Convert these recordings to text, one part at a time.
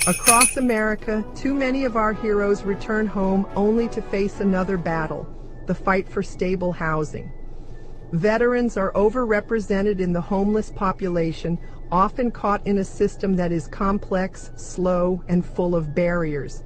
Across America, too many of our heroes return home only to face another battle, the fight for stable housing. Veterans are overrepresented in the homeless population, often caught in a system that is complex, slow, and full of barriers.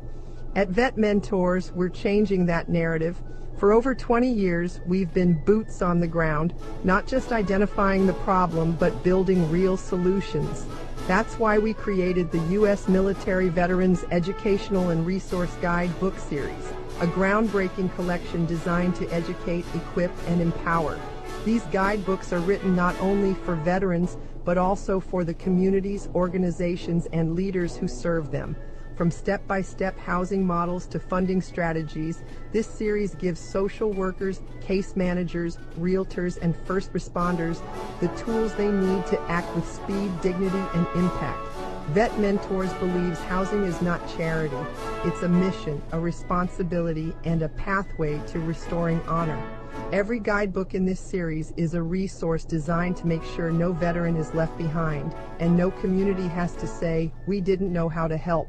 At VetMentors, we're changing that narrative. For over 20 years, we've been boots on the ground, not just identifying the problem, but building real solutions. That's why we created the U.S. Military Veterans Educational and Resource Guide book series, a groundbreaking collection designed to educate, equip, and empower. These guidebooks are written not only for veterans, but also for the communities, organizations, and leaders who serve them. From step-by-step housing models to funding strategies, this series gives social workers, case managers, realtors, and first responders the tools they need to act with speed, dignity, and impact. VetMentors believes housing is not charity. It's a mission, a responsibility, and a pathway to restoring honor. Every guidebook in this series is a resource designed to make sure no veteran is left behind, and no community has to say, "We didn't know how to help."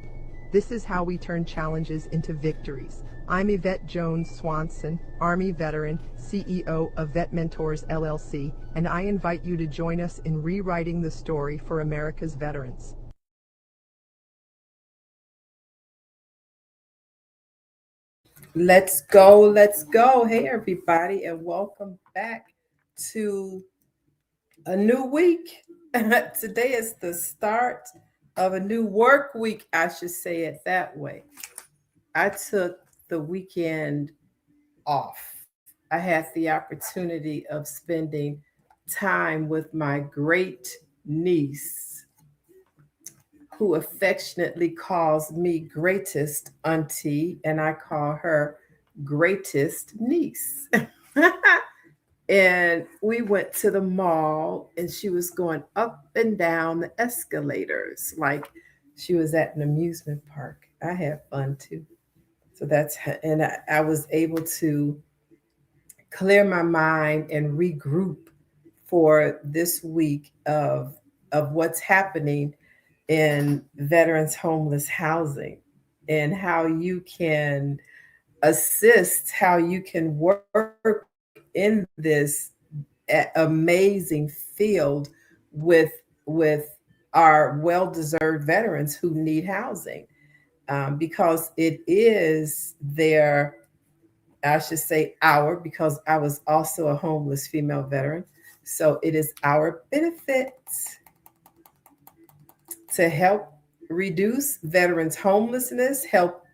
This is how we turn challenges into victories. I'm Yvette Jones Swanson, Army veteran, CEO of VetMentors LLC, and I invite you to join us in rewriting the story for America's veterans. Let's go, let's go. Hey, everybody, and welcome back to a new week. Today is the start of a new work week, I should say it that way. I took the weekend off. I had the opportunity of spending time with my great niece, who affectionately calls me greatest auntie, and I call her greatest niece. And we went to the mall, and she was going up and down the escalators like she was at an amusement park. I had fun too. So and I was able to clear my mind and regroup for this week of what's happening in veterans homeless housing and how you can assist, how you can work in this amazing field with our well-deserved veterans who need housing, because it is their, I should say because I was also a homeless female veteran, so it is our benefit to help reduce veterans homelessness, help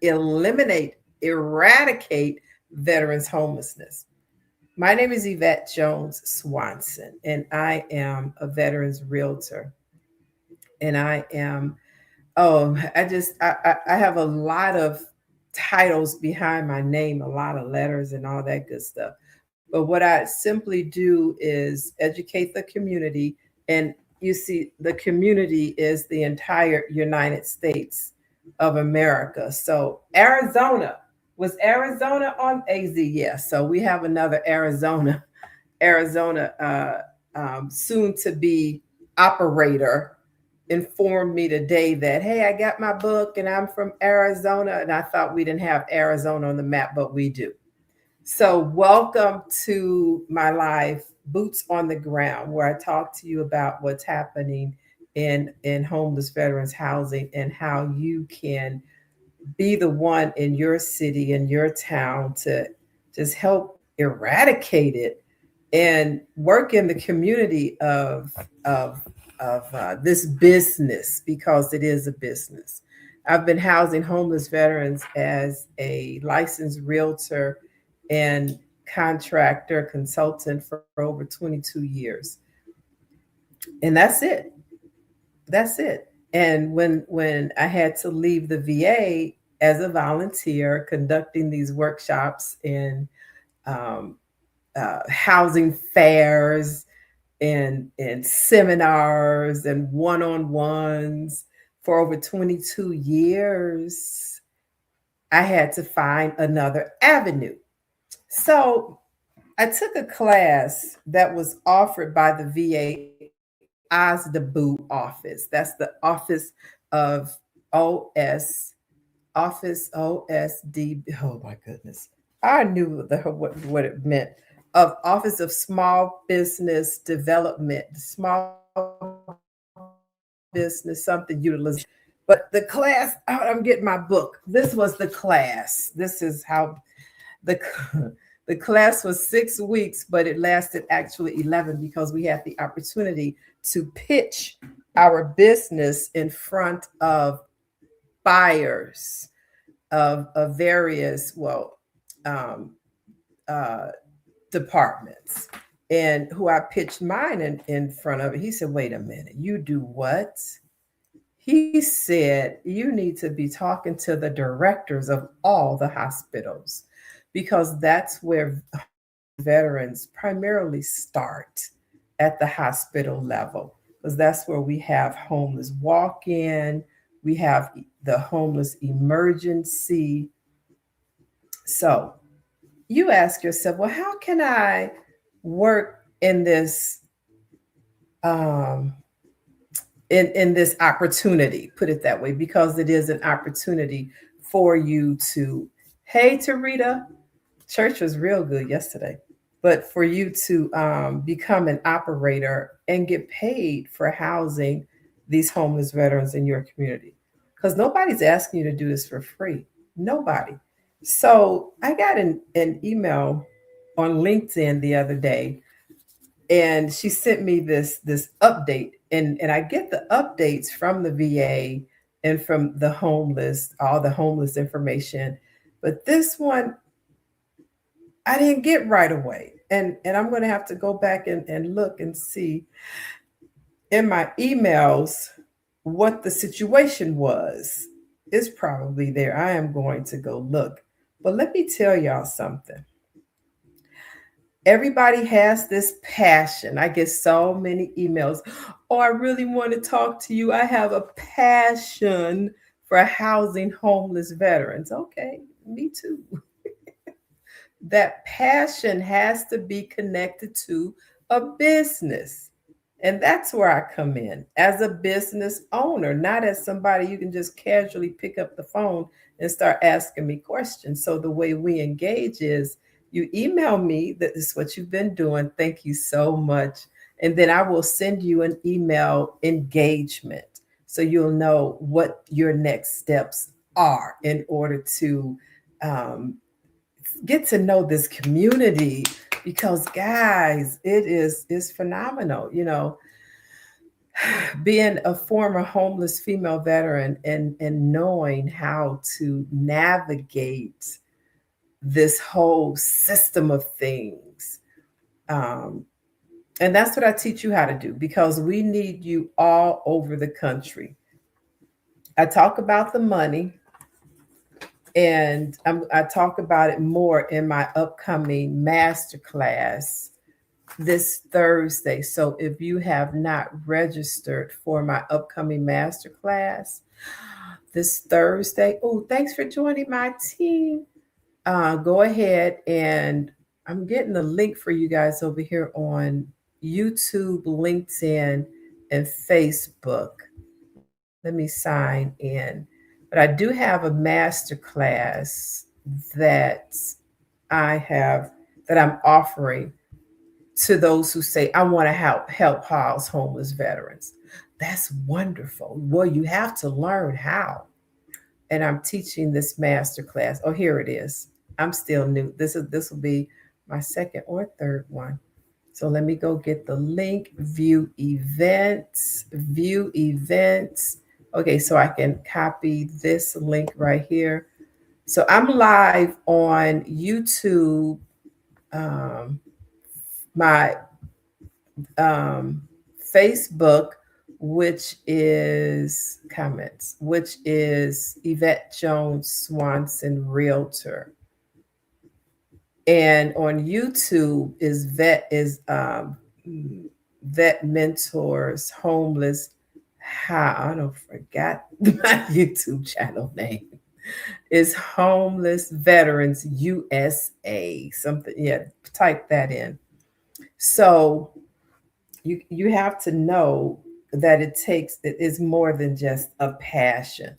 eradicate veterans homelessness. My name is Yvette Jones Swanson, and I am a veterans realtor. And I am, I have a lot of titles behind my name, a lot of letters and all that good stuff. But what I simply do is educate the community. And you see, the community is the entire United States of America. So was Arizona on AZ? Yes. So we have another Arizona soon to be operator informed me today that, hey, I got my book and I'm from Arizona. And I thought we didn't have Arizona on the map, but we do. So welcome to my live Boots on the Ground, where I talk to you about what's happening in homeless veterans housing and how you can be the one in your city, in your town, to just help eradicate it and work in the community of this business, because it is a business. I've been housing homeless veterans as a licensed realtor and contractor consultant for over 22 years. And that's it. That's it. And when I had to leave the VA as a volunteer, conducting these workshops in housing fairs and seminars and one-on-ones for over 22 years, I had to find another avenue. So I took a class that was offered by the VA 𝐒𝐔𝐁𝐒𝐑𝐈𝐍 office. That's the Office of OS, Office OSD. Oh my goodness. I knew what it meant, of Office of Small Business Development, small business, something utilization. But the class, I'm getting my book. This was the class. This is how the the class was 6 weeks, but it lasted actually 11 because we had the opportunity to pitch our business in front of buyers of various, well, um, uh, departments. And who I pitched mine in front of, he said, wait a minute, you do what? He said, you need to be talking to the directors of all the hospitals because that's where veterans primarily start, at the hospital level, because that's where we have homeless walk in, we have the homeless emergency. So you ask yourself, well, how can I work in this um, in this opportunity, put it that way, because it is an opportunity for you to, hey, Tarita, church was real good yesterday, but for you to become an operator and get paid for housing these homeless veterans in your community. Because nobody's asking you to do this for free. Nobody. So I got an email on LinkedIn the other day, and she sent me this update, and I get the updates from the VA and from the homeless, all the homeless information, but this one I didn't get right away, and I'm going to have to go back and look and see in my emails what the situation was. It's probably there. I am going to go look, but let me tell y'all something. Everybody has this passion. I get so many emails. Oh, I really want to talk to you. I have a passion for housing homeless veterans. Okay, me too. That passion has to be connected to a business. And that's where I come in as a business owner, not as somebody you can just casually pick up the phone and start asking me questions. So the way we engage is, you email me, that is what you've been doing. Thank you so much. And then I will send you an email engagement so you'll know what your next steps are in order to get to know this community. Because guys, it's phenomenal, being a former homeless female veteran and knowing how to navigate this whole system of things. And that's what I teach you how to do, because we need you all over the country. I talk about the money, and I talk about it more in my upcoming masterclass this Thursday. So if you have not registered for my upcoming masterclass this Thursday, oh, thanks for joining my team. Go ahead, and I'm getting the link for you guys over here on YouTube, LinkedIn, and Facebook. Let me sign in. But I do have a master class that I'm offering to those who say, I want to help house homeless veterans. That's wonderful. Well, you have to learn how. And I'm teaching this master class. Oh, here it is. I'm still new. This will be my second or third one. So let me go get the link, view events. Okay, so I can copy this link right here. So I'm live on YouTube, my Facebook, which is comments, which is Yvette Jones Swanson Realtor. And on YouTube is VetMentors Homeless. I don't forgot my YouTube channel name. Is Homeless Veterans USA. Something, yeah, type that in. So you have to know that it is more than just a passion.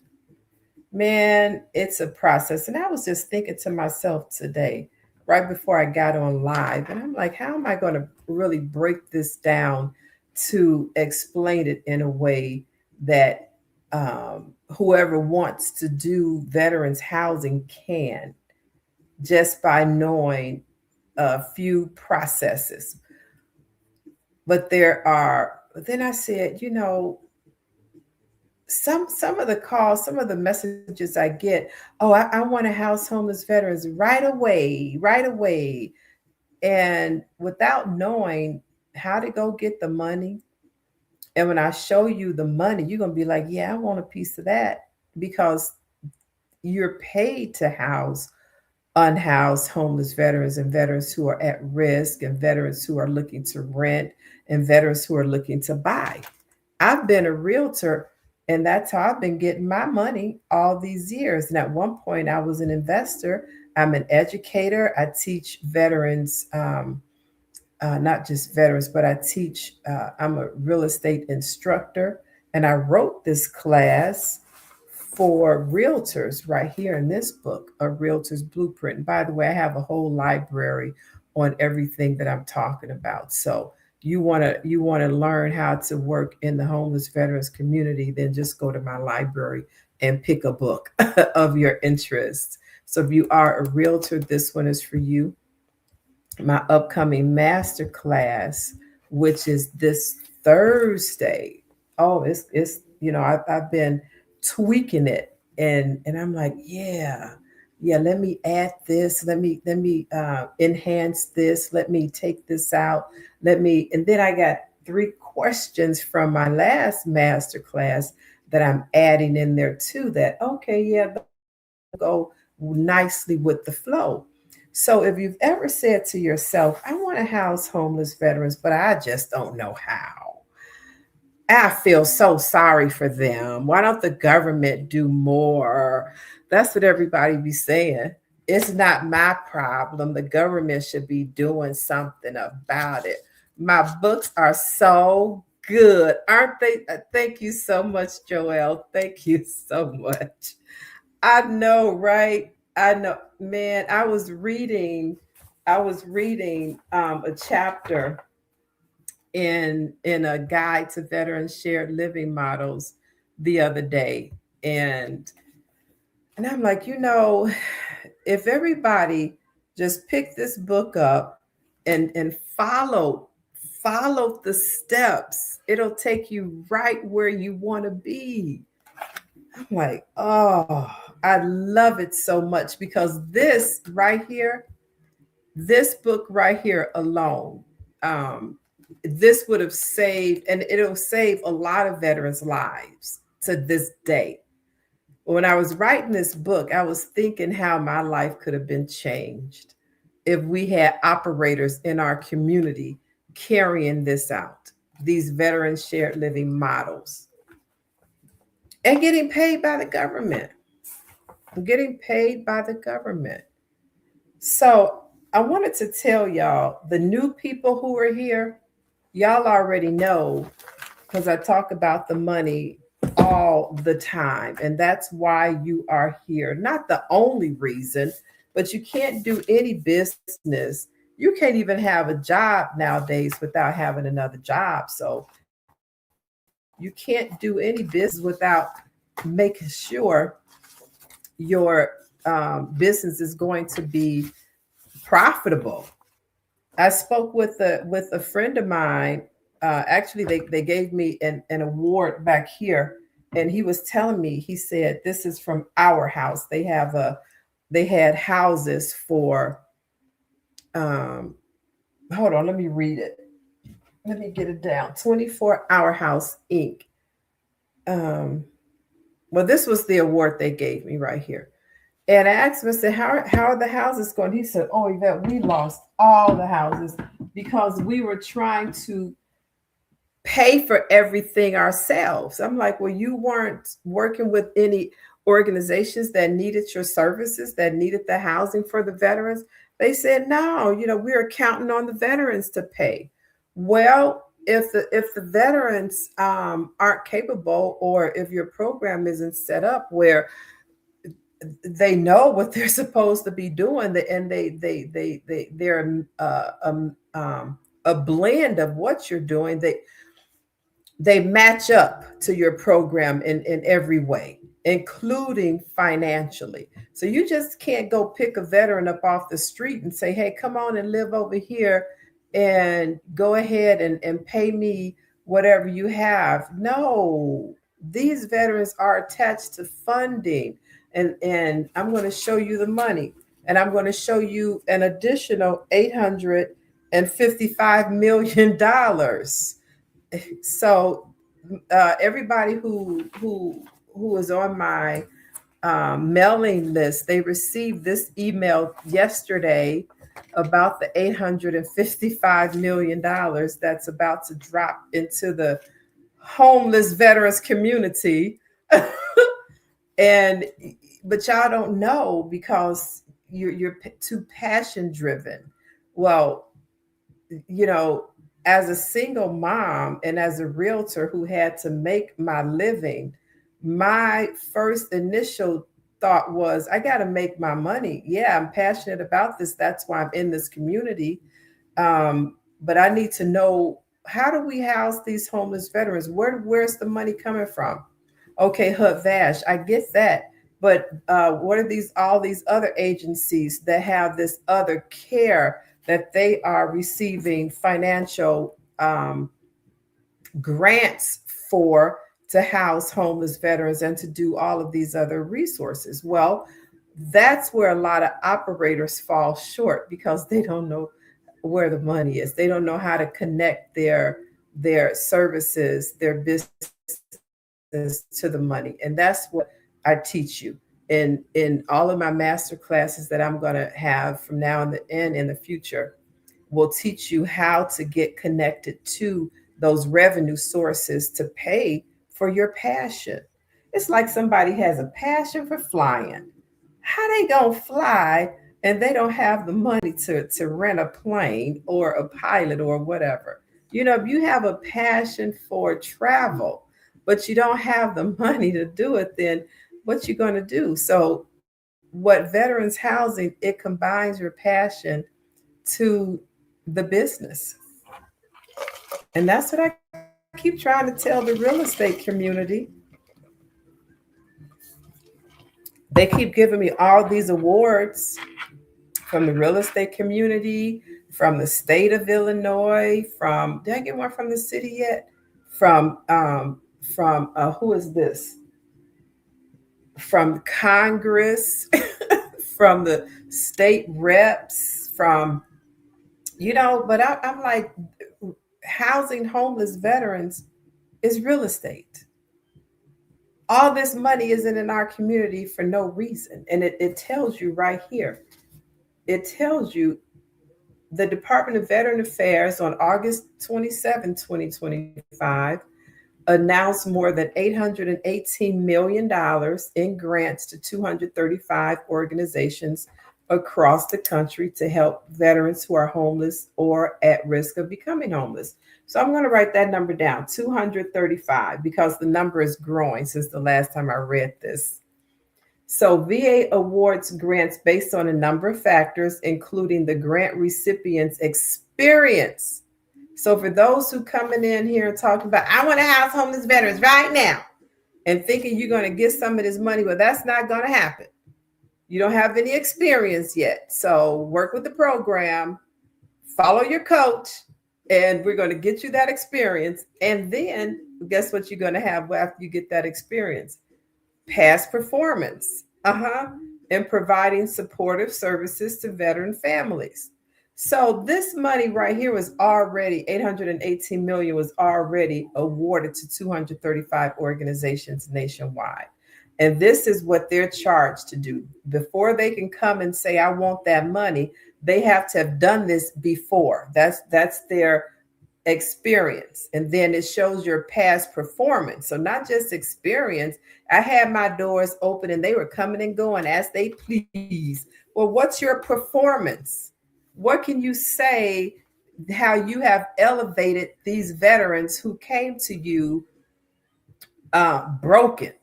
Man, it's a process. And I was just thinking to myself today, right before I got on live, and I'm like, how am I going to really break this down to explain it in a way that whoever wants to do veterans housing can, just by knowing a few processes. But then I said, some of the calls, some of the messages I get, oh, I want to house homeless veterans right away, right away. And without knowing how to go get the money, and when I show you the money, you're going to be like, yeah, I want a piece of that, because you're paid to house unhoused homeless veterans and veterans who are at risk and veterans who are looking to rent and veterans who are looking to buy. I've been a realtor, and that's how I've been getting my money all these years. And at one point, I was an investor. I'm an educator. I teach veterans, not just veterans, but I teach, I'm a real estate instructor. And I wrote this class for realtors right here in this book, A Realtor's Blueprint. And by the way, I have a whole library on everything that I'm talking about. So you want to learn how to work in the homeless veterans community, then just go to my library and pick a book of your interest. So if you are a realtor, this one is for you. My upcoming master class, which is this Thursday. Oh, I've been tweaking it, and I'm like, yeah, let me add this, let me enhance this, let me take this out, and then I got 3 questions from my last master class that I'm adding in there too, that okay, yeah, go nicely with the flow. So if you've ever said to yourself, I want to house homeless veterans, but I just don't know how, I feel so sorry for them. Why don't the government do more? That's what everybody be saying. It's not my problem. The government should be doing something about it. My books are so good, aren't they? Thank you so much, Joelle. Thank you so much. I know, right? I know, man. I was reading a chapter in a guide to veterans shared living models the other day, and I'm like, if everybody just pick this book up and follow the steps, it'll take you right where you want to be. I'm like, oh, I love it so much, because this book right here alone, um, this would have saved, and it'll save a lot of veterans' lives to this day. When I was writing this book, I was thinking how my life could have been changed if we had operators in our community carrying this out, these veteran shared living models, and getting paid by the government. Getting paid by the government. So I wanted to tell y'all, the new people who are here, y'all already know, because I talk about the money all the time. And that's why you are here. Not the only reason, but you can't do any business. You can't even have a job nowadays without having another job. So you can't do any business without making sure your business is going to be profitable. I spoke with a friend of mine. Actually, they gave me an award back here, and he was telling me. He said, "This is from our house. They had houses for." Hold on, let me read it. Let me get it down. 24-Hour House Inc. Well, this was the award they gave me right here. And I asked him, I said, how are the houses going? He said, oh, Yvette, we lost all the houses because we were trying to pay for everything ourselves. I'm like, well, you weren't working with any organizations that needed your services, that needed the housing for the veterans? They said, no, we are counting on the veterans to pay. Well, if the veterans aren't capable, or if your program isn't set up where they know what they're supposed to be doing, and they're a blend of what you're doing. They match up to your program in every way, including financially. So you just can't go pick a veteran up off the street and say, hey, come on and live over here and go ahead and pay me whatever you have. No, these veterans are attached to funding. And I'm going to show you the money. And I'm going to show you an additional $855 million. So everybody who is on my mailing list, they received this email yesterday about the $855 million that's about to drop into the homeless veterans community. But y'all don't know because you're too passion driven. Well, as a single mom and as a realtor who had to make my living, my first initial thought was, I got to make my money. Yeah, I'm passionate about this. That's why I'm in this community. But I need to know, how do we house these homeless veterans? Where's the money coming from? Okay, 𝐒𝐕, I get that. But what are all these other agencies that have this other care that they are receiving financial grants for, to house homeless veterans and to do all of these other resources? Well, that's where a lot of operators fall short because they don't know where the money is. They don't know how to connect their services, their business to the money. And that's what I teach you in all of my master classes that I'm going to have from now and in the future. Will teach you how to get connected to those revenue sources to pay for your passion. It's like somebody has a passion for flying. How they gonna fly and they don't have the money to rent a plane or a pilot or whatever? If you have a passion for travel, but you don't have the money to do it, then what you gonna do? So what veterans housing, it combines your passion to the business. And that's what I keep trying to tell the real estate community. They keep giving me all these awards from the real estate community, from the state of Illinois, did I get one from the city yet? From who is this? From Congress, from the state reps, but I'm like, housing homeless veterans is real estate. All this money isn't in our community for no reason. And it tells you right here. It tells you the Department of Veteran Affairs on August 27, 2025, announced more than $818 million in grants to 235 organizations across the country to help veterans who are homeless or at risk of becoming homeless. So I'm going to write that number down, 235, because the number is growing since the last time I read this. So VA awards grants based on a number of factors, including the grant recipient's experience. So for those who coming in here and talking about, I want to house homeless veterans right now, and thinking you're going to get some of this money, well, that's not going to happen. You don't have any experience yet. So work with the program, follow your coach, and we're going to get you that experience. And then guess what you're going to have after you get that experience? Past performance, in providing supportive services to veteran families. So this money right here was already, $818 million was already awarded to 235 organizations nationwide. And this is what they're charged to do. Before they can come and say, I want that money, they have to have done this before. That's their experience. And then it shows your past performance. So not just experience. I had my doors open and they were coming and going as they please. Well, what's your performance? What can you say how you have elevated these veterans who came to you broken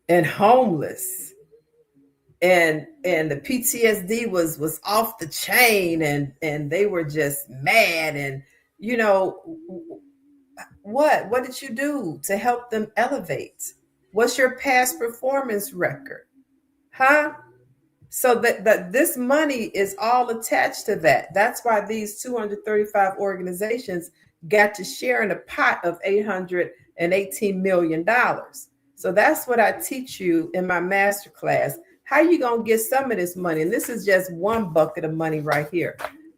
and homeless and the PTSD was off the chain, and they were just mad. And you know, what did you do to help them elevate? What's your past performance record? Huh? So that this money is all attached to that. That's why these 235 organizations got to share in a pot of $818 million. So that's what I teach you in my masterclass. How you gonna get some of this money? And this is just one bucket of money right here.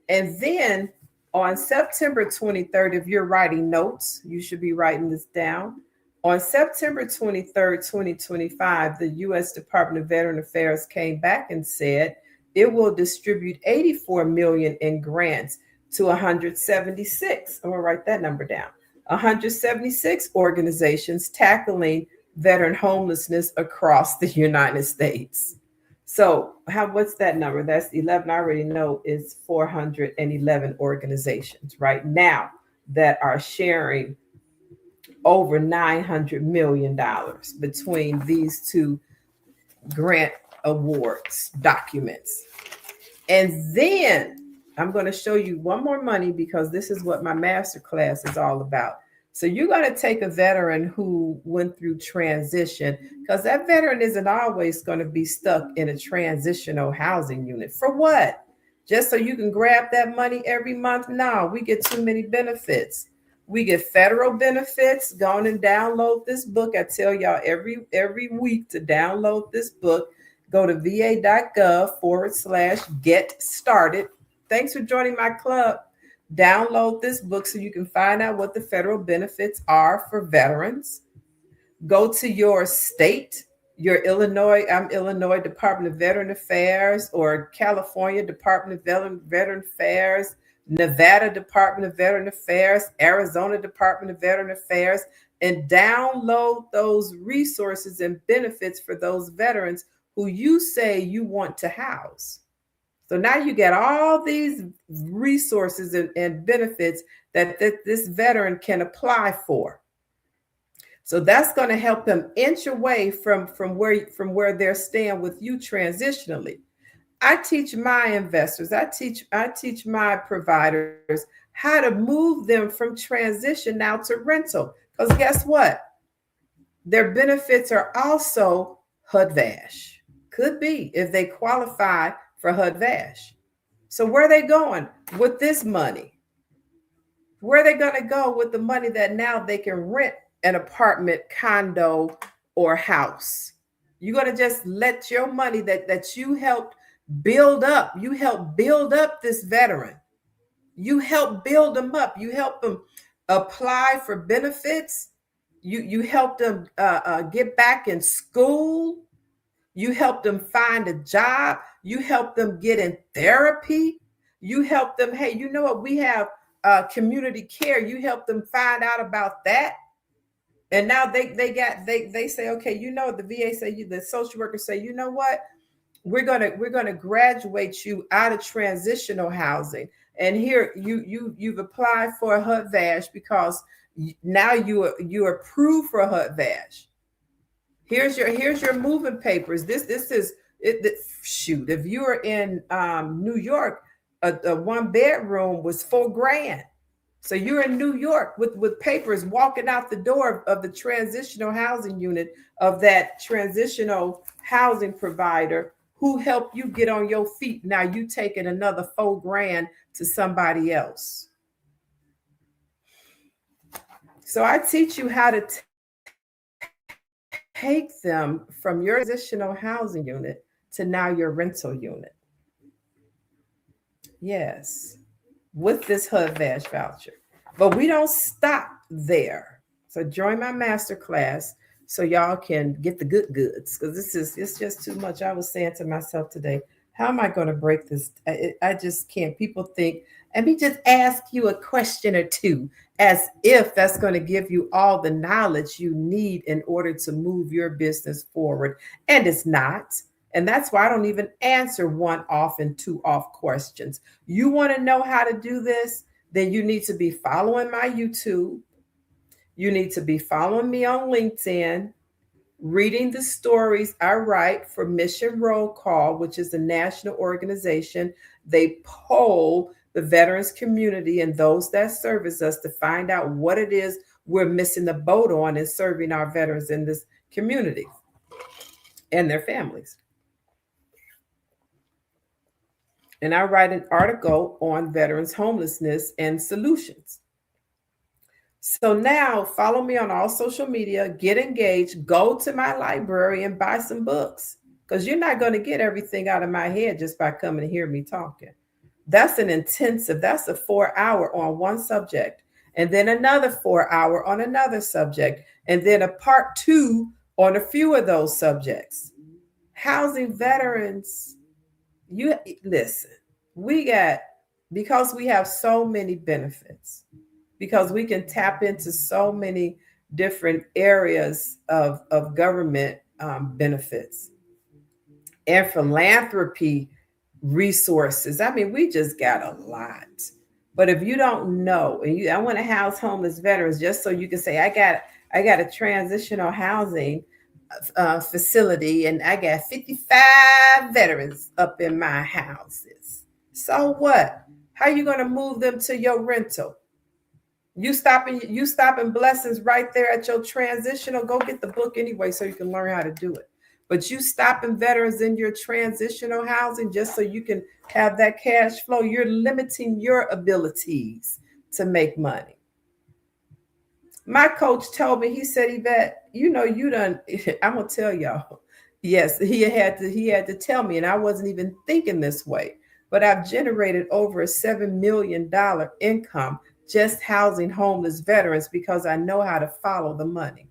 And then on September 23rd, if you're writing notes, you should be writing this down. On September 23rd, 2025, the U.S. Department of Veteran Affairs came back and said it will distribute $84 million in grants to 176. I'm going to write that number down. 176 organizations tackling veteran homelessness across the United States. So what's that number? That's 11. I already know is 411 organizations right now that are sharing over $900 million between these two grant awards documents. And then I'm going to show you one more money, because this is what my masterclass is all about. So you're going to take a veteran who went through transition, because that veteran isn't always going to be stuck in a transitional housing unit. For what? Just so you can grab that money every month? No, we get too many benefits. We get federal benefits. Go on and download this book. I tell y'all every week to download this book. Go to va.gov/get started. Thanks for joining my club. Download this book so you can find out what the federal benefits are for veterans. Go to your state, your Illinois Department of Veteran Affairs, or California Department of Veteran Affairs, Nevada Department of Veteran Affairs, Arizona Department of Veteran Affairs, and download those resources and benefits for those veterans who you say you want to house. So now you get all these resources and benefits that this veteran can apply for. So that's going to help them inch away from where they're staying with you transitionally. I teach my investors, I teach my providers how to move them from transition now to rental. Because guess what? Their benefits are also 𝐒𝐈𝐍. Could be if they qualify for 𝐒𝐈𝐍. So where are they going with this money? Where are they going to go with the money that now they can rent an apartment, condo, or house? You're going to just let your money that you helped build up. You help build up this veteran. You help build them up. You help them apply for benefits. You help them get back in school. You help them find a job. You help them get in therapy. You help them, hey, you know what? We have community care. You help them find out about that. And now they say, okay, you know, the VA say, the social workers say, you know what? We're gonna graduate you out of transitional housing, and here you've applied for a 𝐒𝐈𝐍 because now you are approved for a 𝐒𝐈𝐍. Here's your moving papers. This is it. Shoot, if you were in New York, a one bedroom was $4,000. So you're in New York with papers walking out the door of the transitional housing unit of that transitional housing provider who helped you get on your feet. Now you taking another $4,000 to somebody else. So I teach you how to take them from your transitional housing unit to now your rental unit. Yes, with this 𝐒𝐈𝐍 voucher. But we don't stop there. So join my masterclass so y'all can get the goods, because it's just too much. I was saying to myself today, how am I going to break this? I just can't. People think, let me just ask you a question or two, as if that's going to give you all the knowledge you need in order to move your business forward. And it's not. And that's why I don't even answer one-off and two-off questions. You want to know how to do this? Then you need to be following my YouTube. You need to be following me on LinkedIn. reading the stories I write for Mission Roll Call, which is a national organization. They poll the veterans community and those that service us to find out what it is we're missing the boat on in serving our veterans in this community and their families. And I write an article on veterans homelessness and solutions. So now follow me on all social media, get engaged, go to my library and buy some books, because you're not going to get everything out of my head just by coming to hear me talking. That's an intensive, that's a 4-hour on one subject, and then another 4-hour on another subject, and then a part 2 on a few of those subjects. Housing veterans, you listen, because we have so many benefits, because we can tap into so many different areas of government benefits and philanthropy resources. I mean, we just got a lot. But if you don't know, and I want to house homeless veterans, just so you can say, I got a transitional housing facility, and I got 55 veterans up in my houses. So what? How are you going to move them to your rental? You stopping blessings right there at your transitional. Go get the book anyway so you can learn how to do it. But you stopping veterans in your transitional housing just so you can have that cash flow. You're limiting your abilities to make money. My coach told me, he said, Yvette, you done, I'm going to tell y'all. Yes, he had to tell me, and I wasn't even thinking this way, but I've generated over a $7 million income just housing homeless veterans because I know how to follow the money.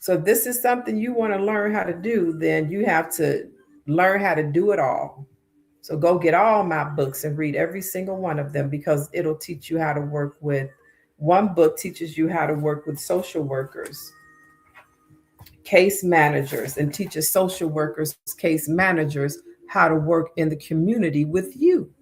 So if this is something you want to learn how to do, then you have to learn how to do it all. So go get all my books and read every single one of them, because it'll teach you how to work with. One book teaches you how to work with social workers, case managers, and teaches social workers, case managers, how to work in the community with you.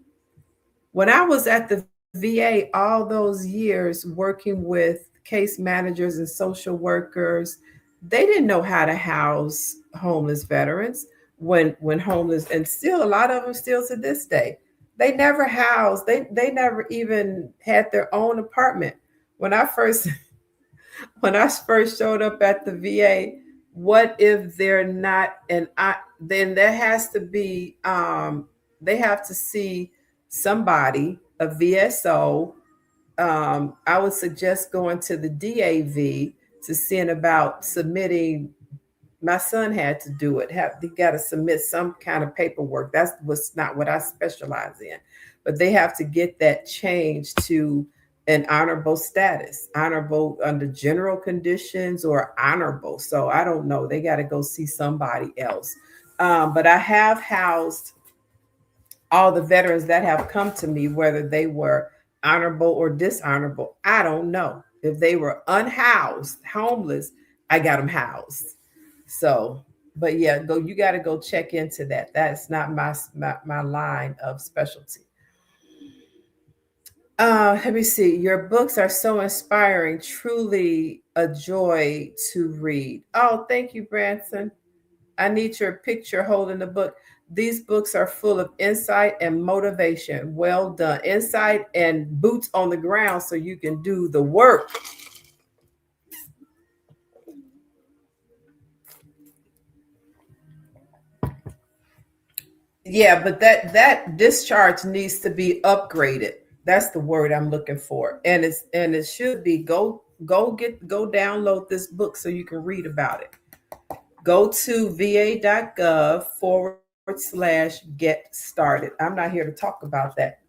When I was at the VA all those years working with case managers and social workers, they didn't know how to house homeless veterans when homeless, and still a lot of them still to this day, they never housed, they never even had their own apartment. When I first showed up at the VA, what if they're not, then there has to be, they have to see somebody, a VSO. I would suggest going to the DAV to seeing about submitting. My son had to do it. He got to submit some kind of paperwork. That was not what I specialize in, but they have to get that changed to an honorable status, honorable under general conditions or honorable. So I don't know. They got to go see somebody else. But I have housed all the veterans that have come to me, whether they were honorable or dishonorable. I don't know. If they were unhoused, homeless, I got them housed. So, but yeah, you got to go check into that. That's not my line of specialty. Let me see. Your books are so inspiring, truly a joy to read. Oh, thank you, Branson. I need your picture holding the book. These books are full of insight and motivation. Well done. Insight and boots on the ground so you can do the work. Yeah, but that discharge needs to be upgraded. That's the word I'm looking for. And it should be go download this book so you can read about it. Go to va.gov/get started. I'm not here to talk about that.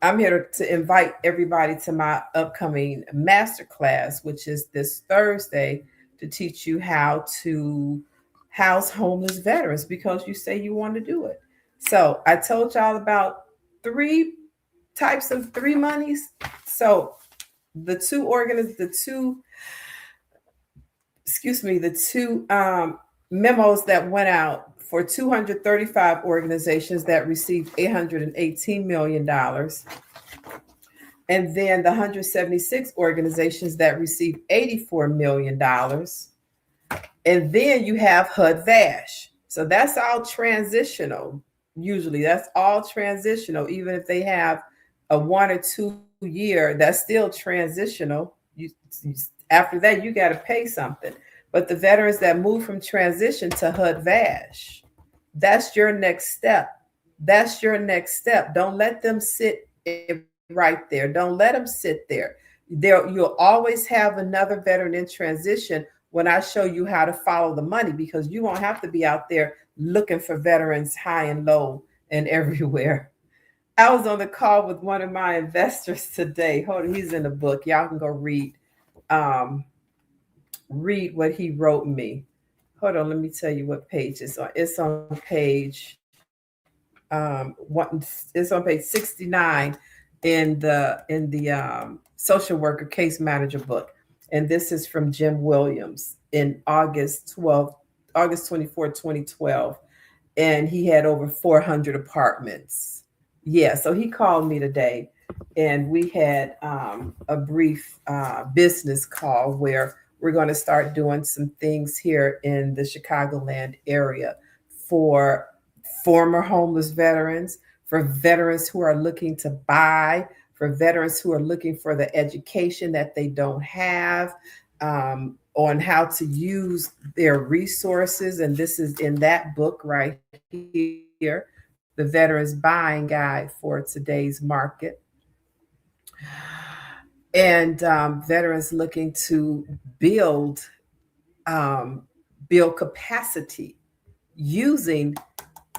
I'm here to invite everybody to my upcoming masterclass, which is this Thursday, to teach you how to house homeless veterans, because you say you want to do it. So I told y'all about 3 types of 3 monies. So the two memos that went out for 235 organizations that received $818 million. And then the 176 organizations that received $84 million. And then you have 𝐒𝐶𝐁𝐒𝐂𝐑𝐈𝐏𝐍. So that's all transitional. Usually that's all transitional. Even if they have a 1 or 2 year, that's still transitional. After that, you got to pay something. But the veterans that move from transition to 𝐒𝐶𝐁𝐒𝐑𝐈𝐏𝐍, that's your next step. That's your next step. Don't let them sit right there. Don't let them sit there. You'll always have another veteran in transition when I show you how to follow the money, because you won't have to be out there looking for veterans high and low and everywhere. I was on the call with one of my investors today. Hold on, he's in the book. Y'all can go read what he wrote me. Hold on, let me tell you what page it's on. It's on page it's on page 69 in the social worker case manager book. And this is from Jim Williams in August 24, 2012. And he had over 400 apartments. Yeah, so he called me today and we had a brief business call where we're going to start doing some things here in the Chicagoland area for former homeless veterans, for veterans who are looking to buy, for veterans who are looking for the education that they don't have, on how to use their resources. And this is in that book right here, The Veterans Buying Guide for Today's Market. And veterans looking to build capacity using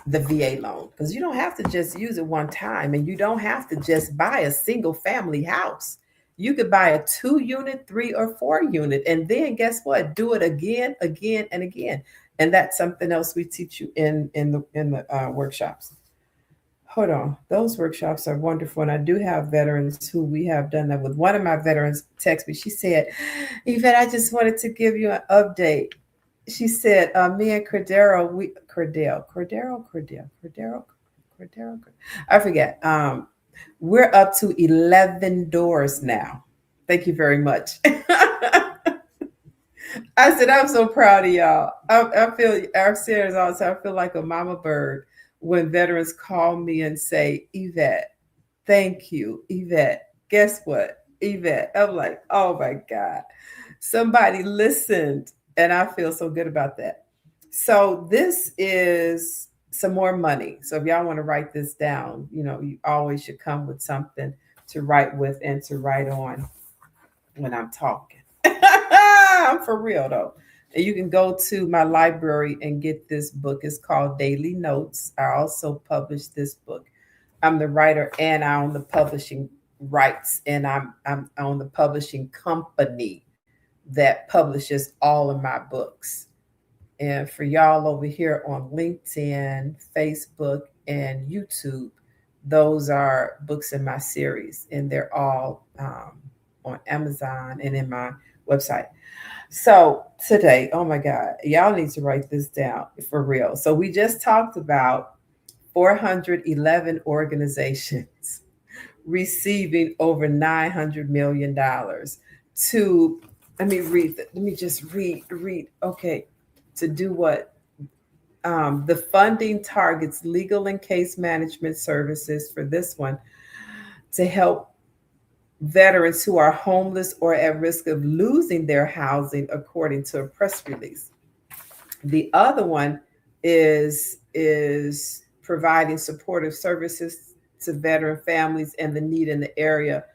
the VA loan, because you don't have to just use it one time, and you don't have to just buy a single family house. You could buy a 2-unit, 3 or 4 unit, and then guess what? Do it again, and again. And that's something else we teach you in the workshops. Hold on, those workshops are wonderful, and I do have veterans who we have done that with. One of my veterans texted me. She said, "Yvette, I just wanted to give you an update." She said, me and Cordero, I forget. We're up to 11 doors now. Thank you very much. I said, I'm so proud of y'all. I feel, our series all the time, I feel like a mama bird when veterans call me and say, Yvette, thank you, Yvette. Guess what, Yvette? I'm like, oh my God, somebody listened. And I feel so good about that. So this is some more money. So if y'all want to write this down, you always should come with something to write with and to write on when I'm talking. I'm for real though. And you can go to my library and get this book. It's called Daily Notes. I also published this book. I'm the writer and I own the publishing rights, and I'm on the publishing company that publishes all of my books. And for y'all over here on LinkedIn, Facebook, and YouTube, those are books in my series, and they're all on Amazon and in my website. So today, oh my God, y'all need to write this down for real. So we just talked about 411 organizations receiving over $900 million to, let me just read. Okay. To do what? The funding targets legal and case management services for this one to help veterans who are homeless or at risk of losing their housing, according to a press release. The other one is providing supportive services to veteran families and the need in the area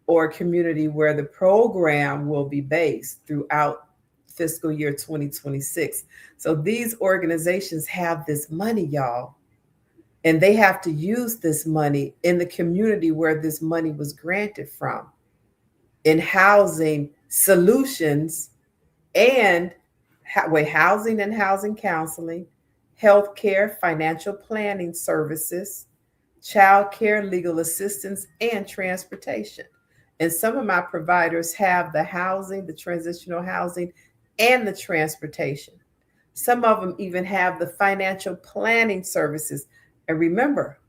or community where the program will be based throughout fiscal year 2026. So these organizations have this money, y'all, and they have to use this money in the community where this money was granted from, in housing solutions and housing and housing counseling, healthcare, financial planning services, childcare, legal assistance, and transportation. And some of my providers have the housing, the transitional housing, and the transportation. Some of them even have the financial planning services. And remember,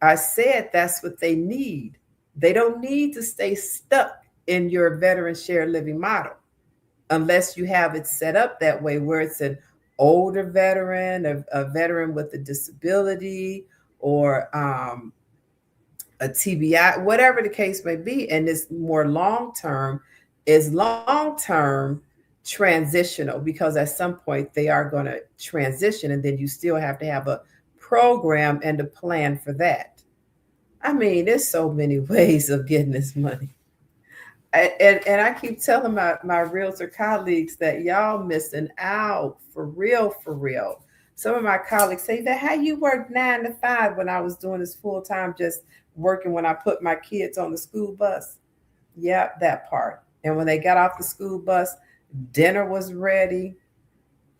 I said that's what they need. They don't need to stay stuck in your veteran shared living model. unless you have it set up that way where it's an older veteran, a veteran with a disability, or a TBI, whatever the case may be, and it's more long-term, is long-term transitional, because at some point they are going to transition, and then you still have to have a program and a plan for that. I mean, there's so many ways of getting this money. And I keep telling my realtor colleagues that y'all missing out, for real, for real. Some of my colleagues say that, how you work 9 to 5 when I was doing this full time, just working when I put my kids on the school bus. Yep, that part. And when they got off the school bus, dinner was ready.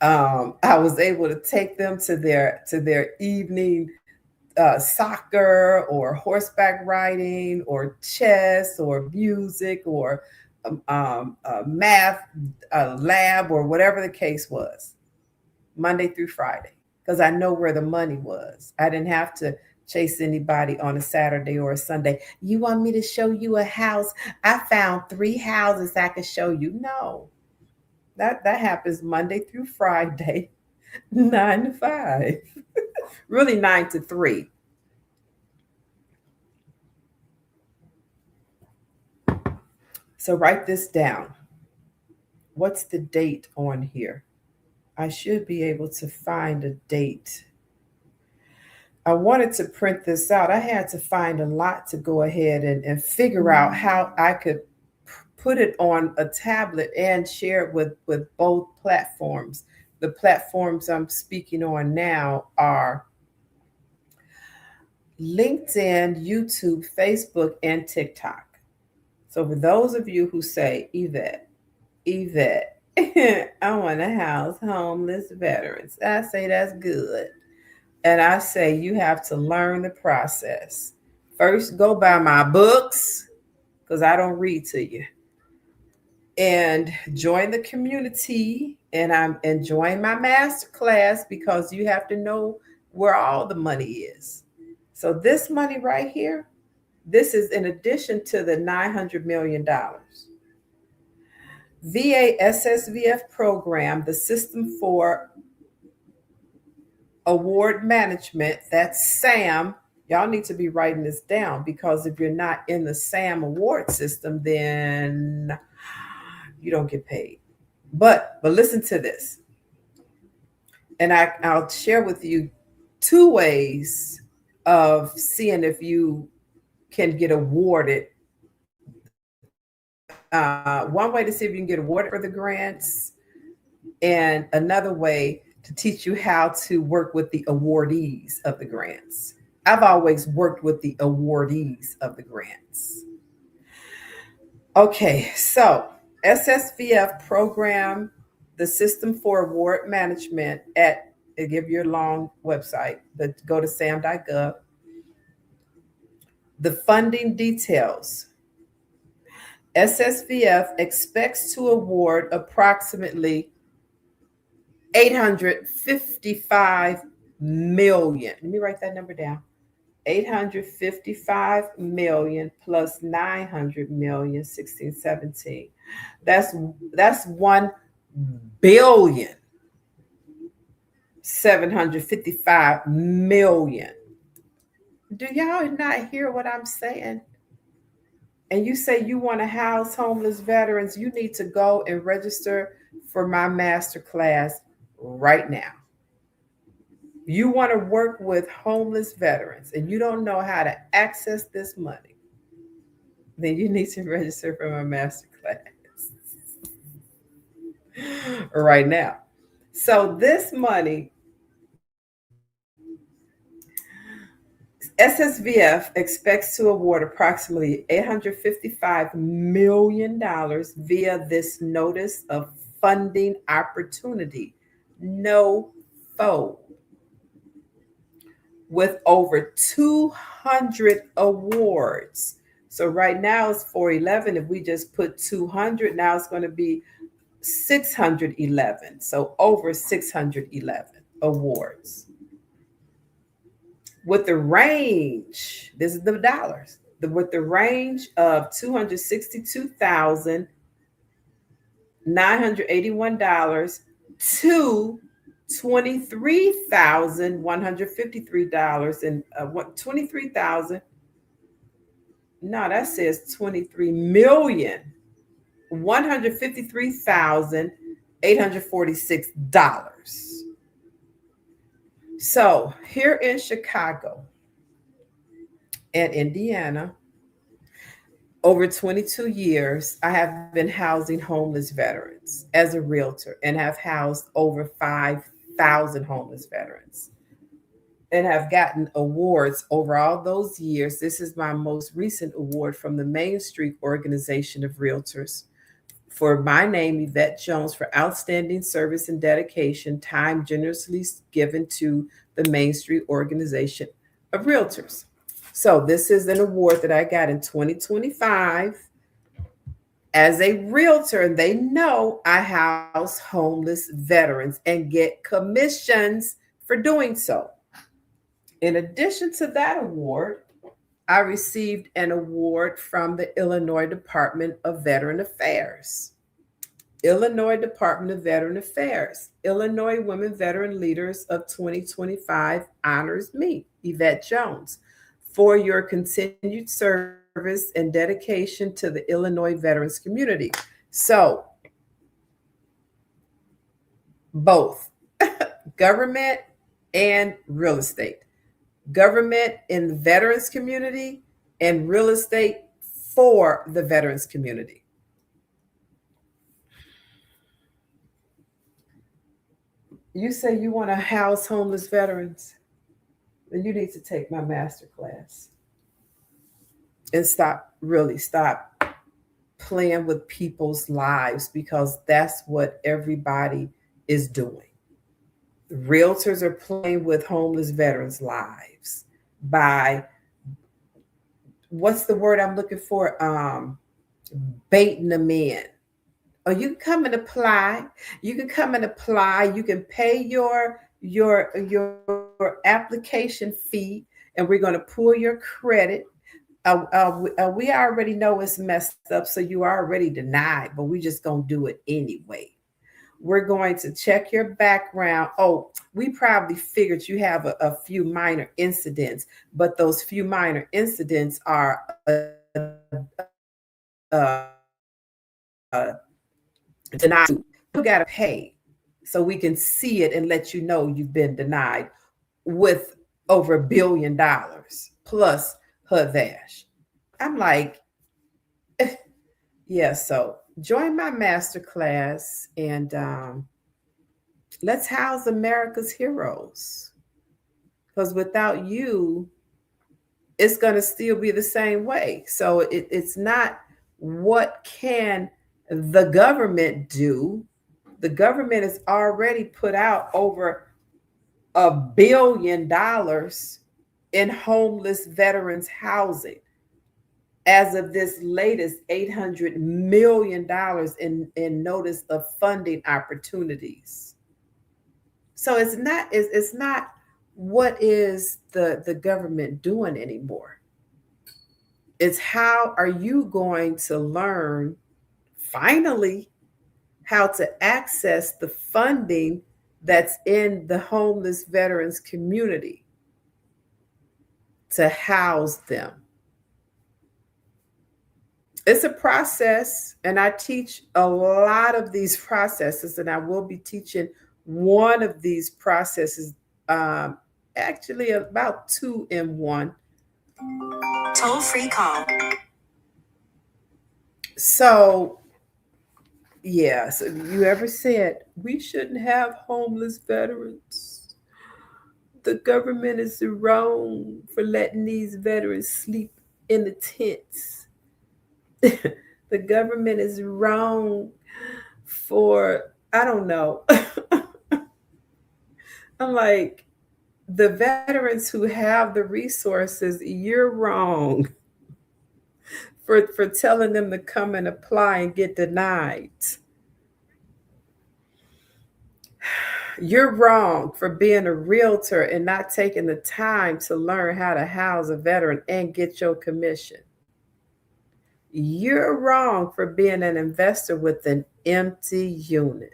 I was able to take them to their evening soccer or horseback riding or chess or music or math lab or whatever the case was, Monday through Friday, because I know where the money was. I didn't have to chase anybody on a Saturday or a Sunday. You want me to show you a house? I found 3 houses I could show you. No, that happens Monday through Friday, 9 to 5. Really 9 to 3. So write this down. What's the date on here? I should be able to find a date. I wanted to print this out. I had to find a lot to go ahead and figure out how I could put it on a tablet and share it with both platforms. The platforms I'm speaking on now are LinkedIn, YouTube, Facebook, and TikTok. So for those of you who say, Yvette, I want to house homeless veterans, I say that's good. And I say you have to learn the process. First, go buy my books, because I don't read to you. And join the community. And I'm enjoying my master class, because you have to know where all the money is. So this money right here, this is in addition to the $900 million. VA SSVF program, the System for Award Management, that's SAM. Y'all need to be writing this down, because if you're not in the SAM award system, then you don't get paid. But listen to this. And I'll share with you 2 ways of seeing if you can get awarded. One way to see if you can get awarded for the grants, and another way to teach you how to work with the awardees of the grants. I've always worked with the awardees of the grants. Okay, so SSVF program, the System for Award Management, they give you a long website, but go to sam.gov. The funding details. SSVF expects to award approximately $855 million. Let me write that number down. $855 million plus $900 million, 16, 17. That's $1,755,000,000. Do y'all not hear what I'm saying? And you say you want to house homeless veterans, you need to go and register for my master class right now. You want to work with homeless veterans and you don't know how to access this money, then you need to register for my master class right now. So this money, SSVF expects to award approximately $855 million via this notice of funding opportunity, no fold, with over 200 awards. So right now it's 411. If we just put 200, now it's going to be 611. So over 611 awards. With the range, this is the dollars, with the range of 262,000 $981 to $23,153 and what 23,000. No, that says 23,153,846. So here in Chicago and Indiana, over 22 years, I have been housing homeless veterans as a realtor and have housed over 5,000 homeless veterans and have gotten awards over all those years. This is my most recent award from the Main Street Organization of Realtors for my name, Yvette Jones, for outstanding service and dedication, time generously given to the Main Street Organization of Realtors. So this is an award that I got in 2025 as a realtor, and they know I house homeless veterans and get commissions for doing so. In addition to that award, I received an award from the Illinois Department of Veteran Affairs. Illinois Department of Veteran Affairs. Illinois Women Veteran Leaders of 2025 honors me, Yvette Jones, for your continued service and dedication to the Illinois veterans community. So, both government and real estate. Government in the veterans community and real estate for the veterans community. You say you want to house homeless veterans, then you need to take my master class and stop playing with people's lives, because that's what everybody is doing. Realtors are playing with homeless veterans' lives by, what's the word I'm looking for? Baiting them in. Oh, you can come and apply. You can come and apply. You can pay your application fee, and we're going to pull your credit. We already know it's messed up, so you are already denied, but we just going to do it anyway. We're going to check your background. Oh, we probably figured you have a few minor incidents, but those few minor incidents are denied. You got to pay so we can see it and let you know you've been denied with over $1 billion plus 𝐒𝐈𝐍. I'm like, yeah, so join my masterclass and let's house America's heroes. Because without you, it's going to still be the same way. So it's not what can the government do. The government has already put out over $1 billion in homeless veterans housing. As of this latest $800 million in notice of funding opportunities. So it's not what is the government doing anymore. It's how are you going to learn finally how to access the funding that's in the homeless veterans community to house them. It's a process, and I teach a lot of these processes, and I will be teaching one of these processes, actually about 2 in 1. Toll-free call. So, yeah, so you ever said, we shouldn't have homeless veterans? The government is wrong for letting these veterans sleep in the tents. The government is wrong for, I don't know. I'm like, the veterans who have the resources, you're wrong for telling them to come and apply and get denied. You're wrong for being a realtor and not taking the time to learn how to house a veteran and get your commission. You're wrong for being an investor with an empty unit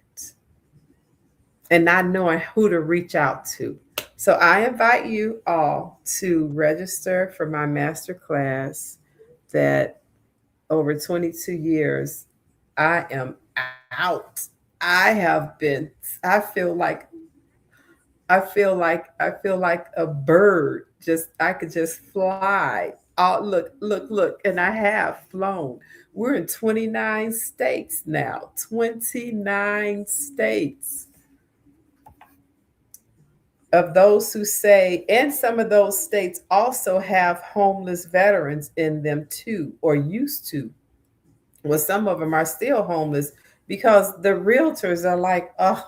and not knowing who to reach out to. So I invite you all to register for my master class that over 22 years, I am out. I have been, I feel like a bird. Just I could just fly. Oh, look, and I have flown. We're in 29 states now. 29 states. Of those who say, and some of those states also have homeless veterans in them too, or used to. Well, some of them are still homeless because the realtors are like, oh,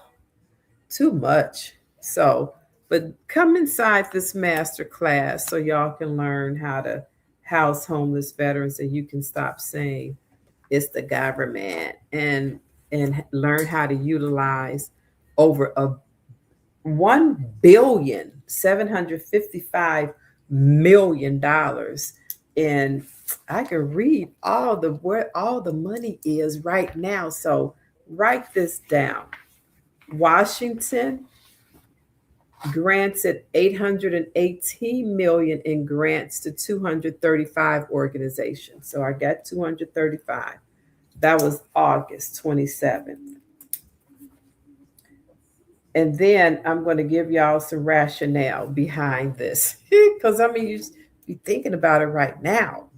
too much. So, but come inside this master class so y'all can learn how to house homeless veterans, and you can stop saying it's the government, and learn how to utilize over a $1,755,000,000. And I can read all the where all the money is right now. So write this down. Washington granted 818 million in grants to 235 organizations. So I got 235. That was August 27th. And then I'm going to give y'all some rationale behind this. Because I mean, you just be thinking about it right now.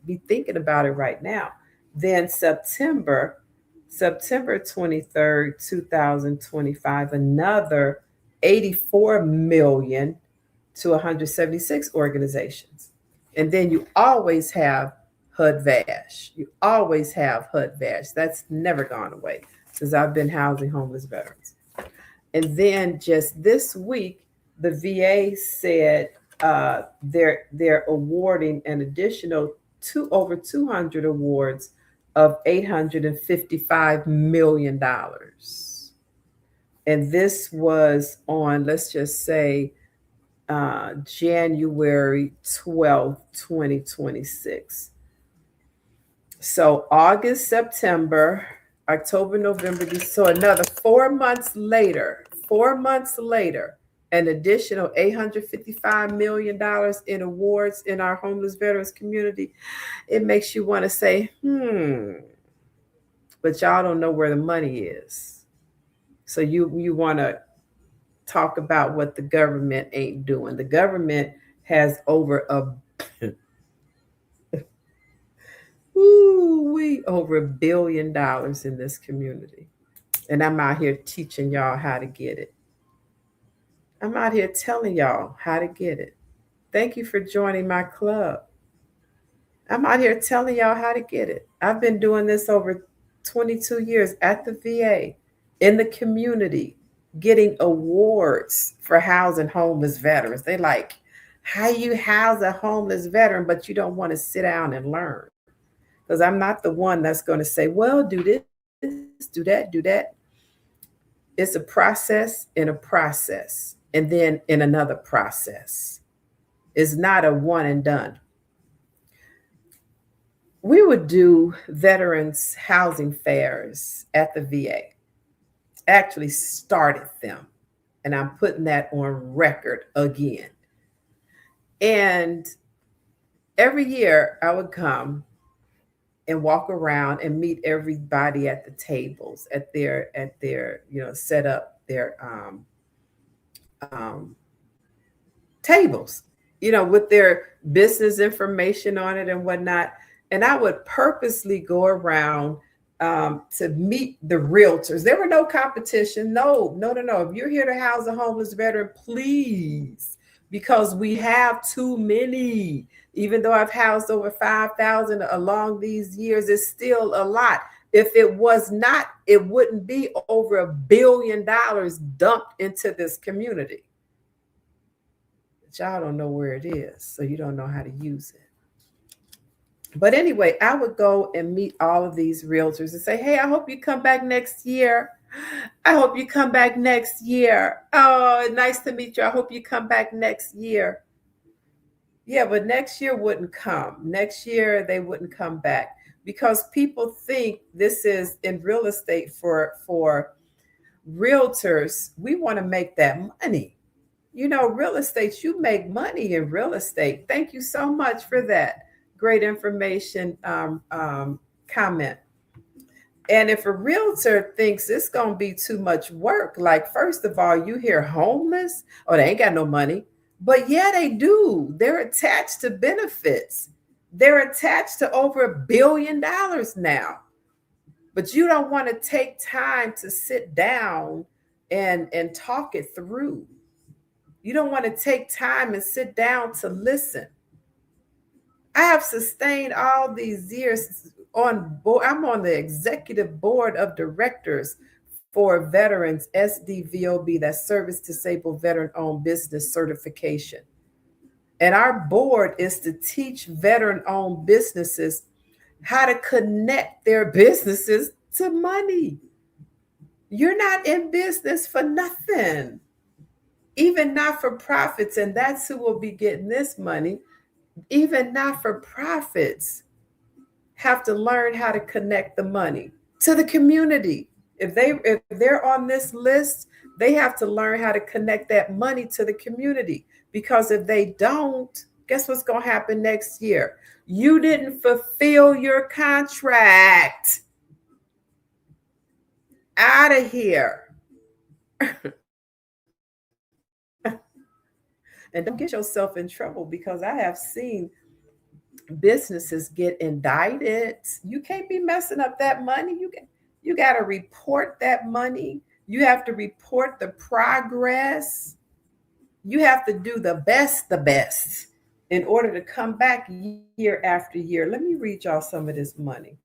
Then September 23rd, 2025, another 84 million to 176 organizations. And then you always have 𝐒𝐈𝐍𝐿. That's never gone away since I've been housing homeless veterans. And then just this week, the VA said they're awarding an additional over 200 awards of $855 million. And this was on, let's just say, January 12th, 2026. So August, September, October, November, so another 4 months later, an additional $855 million in awards in our homeless veterans community. It makes you want to say, but y'all don't know where the money is. So you want to talk about what the government ain't doing. The government has over over $1 billion in this community. And I'm out here teaching y'all how to get it. I'm out here telling y'all how to get it. Thank you for joining my club. I'm out here telling y'all how to get it. I've been doing this over 22 years at the VA, in the community, getting awards for housing homeless veterans. They like, how you house a homeless veteran, but you don't want to sit down and learn. Because I'm not the one that's going to say, well, do this, do that. It's a process in a process, and then in another process. It's not a one and done. We would do veterans housing fairs at the VA. Actually started them, and I'm putting that on record again. And every year I would come and walk around and meet everybody at the tables, at their set up their tables, with their business information on it and whatnot. And I would purposely go around to meet the realtors. There were no competition. No. If you're here to house a homeless veteran, please, because we have too many. Even though I've housed over 5,000 along these years, it's still a lot. If it was not, it wouldn't be over $1 billion dumped into this community. But y'all don't know where it is, so you don't know how to use it. But anyway, I would go and meet all of these realtors and say, hey, I hope you come back next year. Oh, nice to meet you. I hope you come back next year. Yeah, but next year wouldn't come. Next year, they wouldn't come back. because people think this is in real estate for realtors. We want to make that money. You know, real estate, you make money in real estate. Thank you so much for that great information comment. And if a realtor thinks it's going to be too much work, like, first of all, you hear homeless, oh, they ain't got no money. But yeah, they do. They're attached to benefits. They're attached to over $1 billion now. But you don't want to take time to sit down and talk it through. You don't want to take time and sit down to listen. I have sustained all these years on board. I'm on the executive board of directors for veterans, SDVOB, that's Service Disabled Veteran Owned Business Certification. And our board is to teach veteran owned businesses how to connect their businesses to money. You're not in business for nothing, even not for profits. And that's who will be getting this money. Even not for profits have to learn how to connect the money to the community. If they're on this list, they have to learn how to connect that money to the community, because if they don't, guess what's going to happen next year? You didn't fulfill your contract. Out of here. And don't get yourself in trouble, because I have seen businesses get indicted. You can't be messing up that money. You got to report that money. You have to report the progress. You have to do the best in order to come back year after year. Let me read y'all some of this money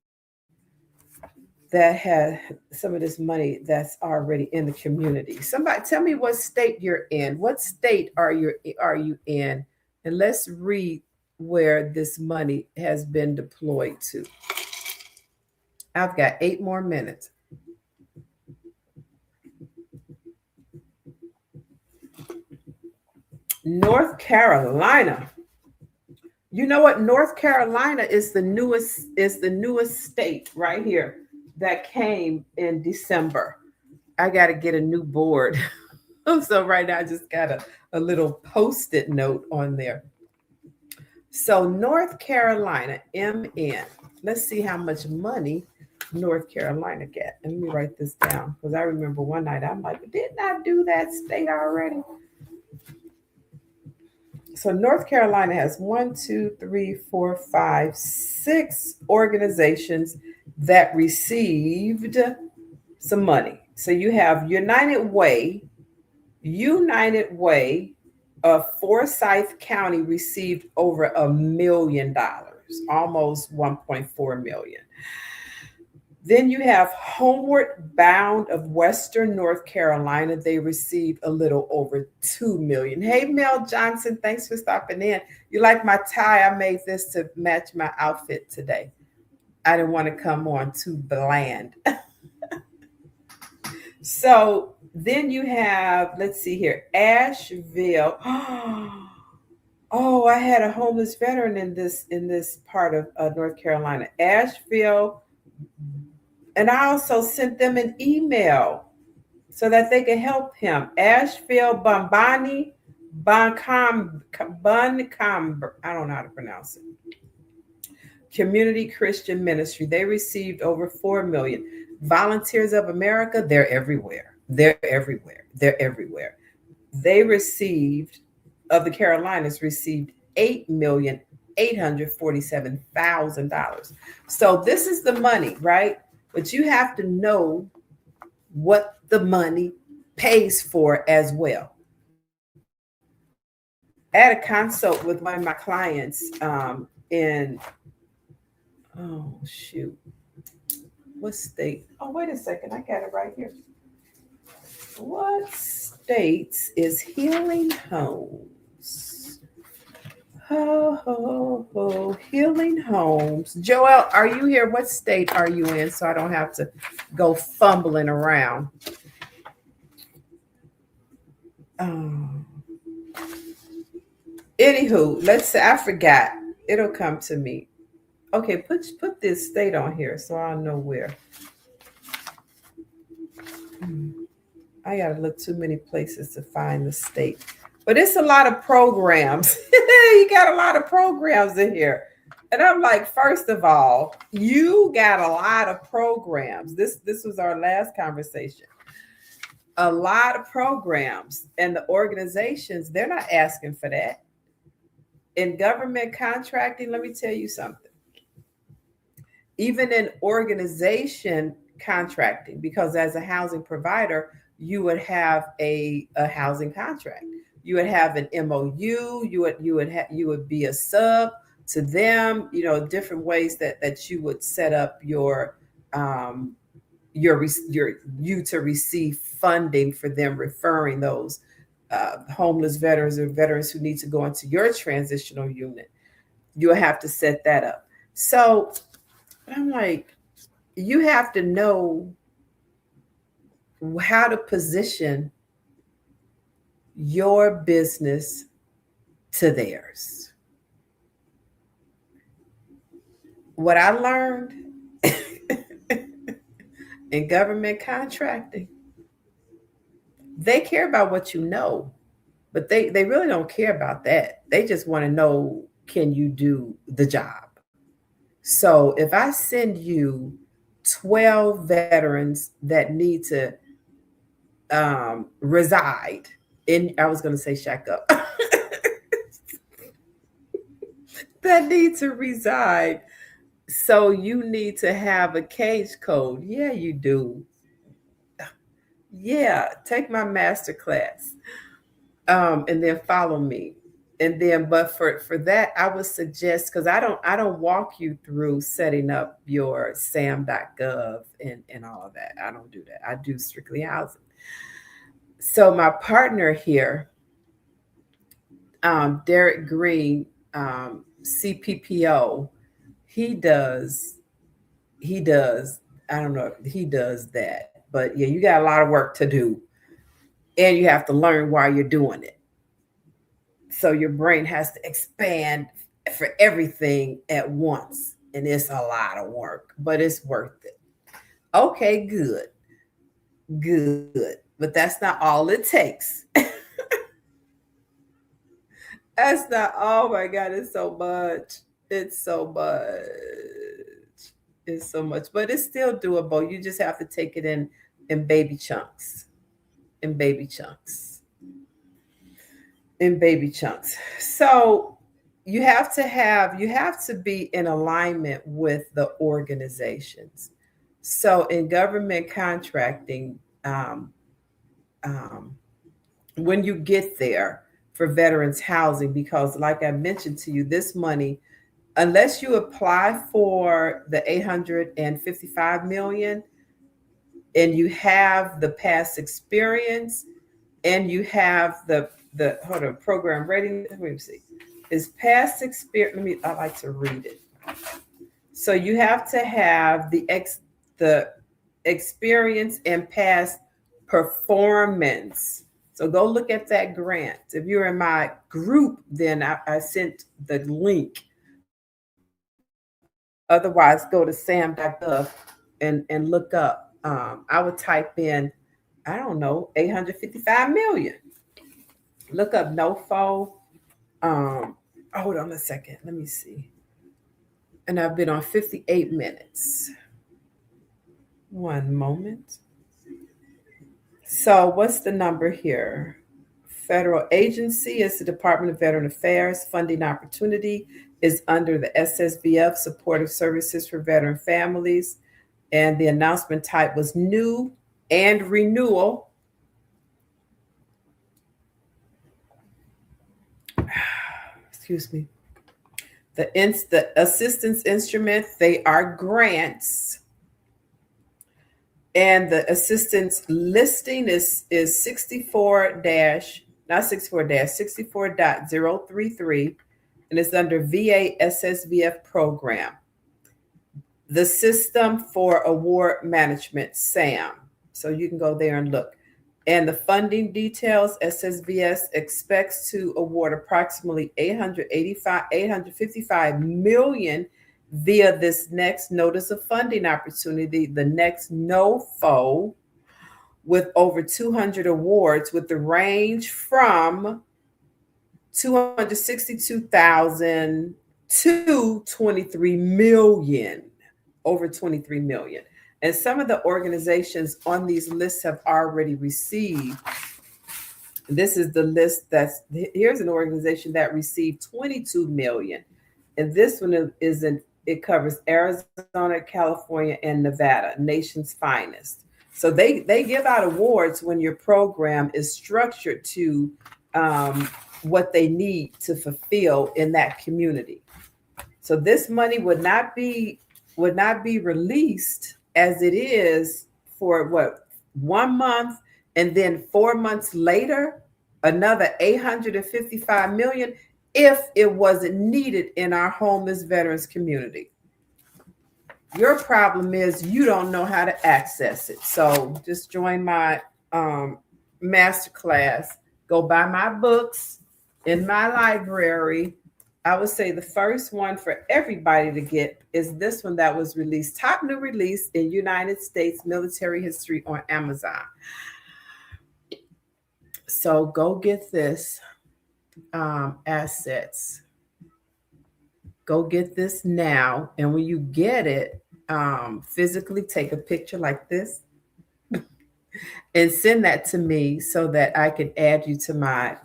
that's already in the community. Somebody tell me what state you're in. What state are you in? And let's read where this money has been deployed to. I've got 8 more minutes. North Carolina. You know what? North Carolina is the newest state right here that came in December. I got to get a new board. So right now I just got a little Post-it note on there. So North Carolina, MN. Let's see how much money North Carolina get. Let me write this down, because I remember one night I'm like, didn't I do that state already? So North Carolina has 6 organizations that received some money. So you have United Way of Forsyth County received over $1 million, almost 1.4 million. Then you have Homeward Bound of Western North Carolina. They received a little over 2 million. Hey, Mel Johnson, thanks for stopping in. You like my tie? I made this to match my outfit today. I didn't want to come on too bland. So then you have, let's see here, Asheville. Oh, I had a homeless veteran in this part of North Carolina, Asheville. And I also sent them an email so that they could help him. Asheville Bambani Buncombe, I don't know how to pronounce it. Community Christian Ministry. They received over 4 million. Volunteers of America, they're everywhere. They received, of the Carolinas, received $8,847,000. So this is the money, right? But you have to know what the money pays for as well. I had a consult with one of my clients what state? Oh, wait a second. I got it right here. What state is Healing Homes? Healing Homes. Joel, are you here? What state are you in? So I don't have to go fumbling around. Anywho, let's say, I forgot. It'll come to me. Okay, put this state on here so I know where. I gotta look too many places to find the state. But it's a lot of programs. You got a lot of programs in here. And I'm like, first of all, you got a lot of programs. This was our last conversation. A lot of programs, and the organizations, they're not asking for that. In government contracting, let me tell you something. Even in organization contracting, because as a housing provider, you would have a housing contract. You would have an MOU. You would be a sub to them. You know, different ways that you would set up your you to receive funding for them referring those homeless veterans or veterans who need to go into your transitional unit. You'll have to set that up. So I'm like, you have to know how to position your business to theirs. What I learned in government contracting, they care about what you know, but they really don't care about that. They just want to know, can you do the job? So if I send you 12 veterans that need to reside in, I was going to say shack up, that need to reside. So you need to have a cage code. Yeah, you do. Yeah, take my master class, and then follow me. And then, but for that, I would suggest, because I don't walk you through setting up your sam.gov and all of that. I don't do that. I do strictly housing. So my partner here, Derek Green, CPPO, he does, I don't know if he does that, but yeah, you got a lot of work to do and you have to learn while you're doing it. So your brain has to expand for everything at once. And it's a lot of work, but it's worth it. Okay, good. Good. But that's not all it takes. That's not, oh my God, it's so much. It's so much. It's so much, but it's still doable. You just have to take it in baby chunks. In baby chunks. In baby chunks. So you have to be in alignment with the organizations. So in government contracting, when you get there for veterans housing, because like I mentioned to you, this money, unless you apply for the 855 million and you have the past experience and you have the hold on, program rating, let me see, is past experience. I like to read it. So you have to have the experience and past performance. So go look at that grant. If you're in my group, then I sent the link. Otherwise, go to sam.gov and look up. I would type in, I don't know, 855 million. Look up NOFO. Hold on a second. Let me see. And I've been on 58 minutes. One moment. So what's the number here? Federal agency is the Department of Veteran Affairs. Funding opportunity is under the SSVF, Supportive Services for Veteran Families. And the announcement type was new and renewal. Excuse me. The assistance instrument, they are grants. And the assistance listing is 64.033, and it's under VA SSVF program. The System for Award Management, SAM. So you can go there and look. And the funding details, SSVS expects to award approximately 855 million via this next notice of funding opportunity, the next NOFO, with over 200 awards, with the range from 262,000 to 23 million, over 23 million. And some of the organizations on these lists have already received. This is the list here's an organization that received 22 million. And this one it covers Arizona, California, and Nevada, nation's finest. So they give out awards when your program is structured to what they need to fulfill in that community. So this money would not be released as it is for 1 month, and then 4 months later another 855 million if it wasn't needed in our homeless veterans community. Your problem is you don't know how to access it. So just join my masterclass. Go buy my books in my library. I would say the first one for everybody to get is this one that was released, top new release in United States military history, on Amazon. So go get this, assets. Go get this now. And when you get it, physically take a picture like this and send that to me so that I can add you to my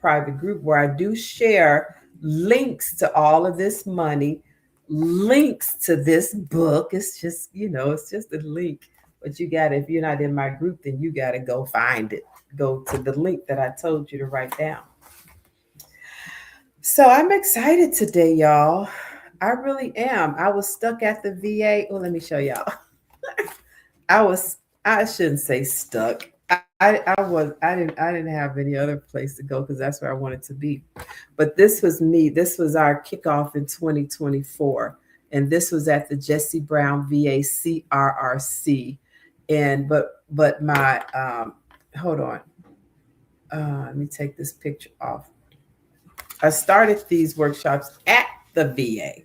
private group, where I do share links to all of this money, links to this book. It's just, it's just a link. But you got to, if you're not in my group, then you got to go find it. Go to the link that I told you to write down. So I'm excited today, y'all. I really am. I was stuck at the VA. Well, let me show y'all. I shouldn't say stuck. I didn't have any other place to go because that's where I wanted to be. But this was me. This was our kickoff in 2024. And this was at the Jesse Brown VA CRRC. And but my hold on. Let me take this picture off. I started these workshops at the VA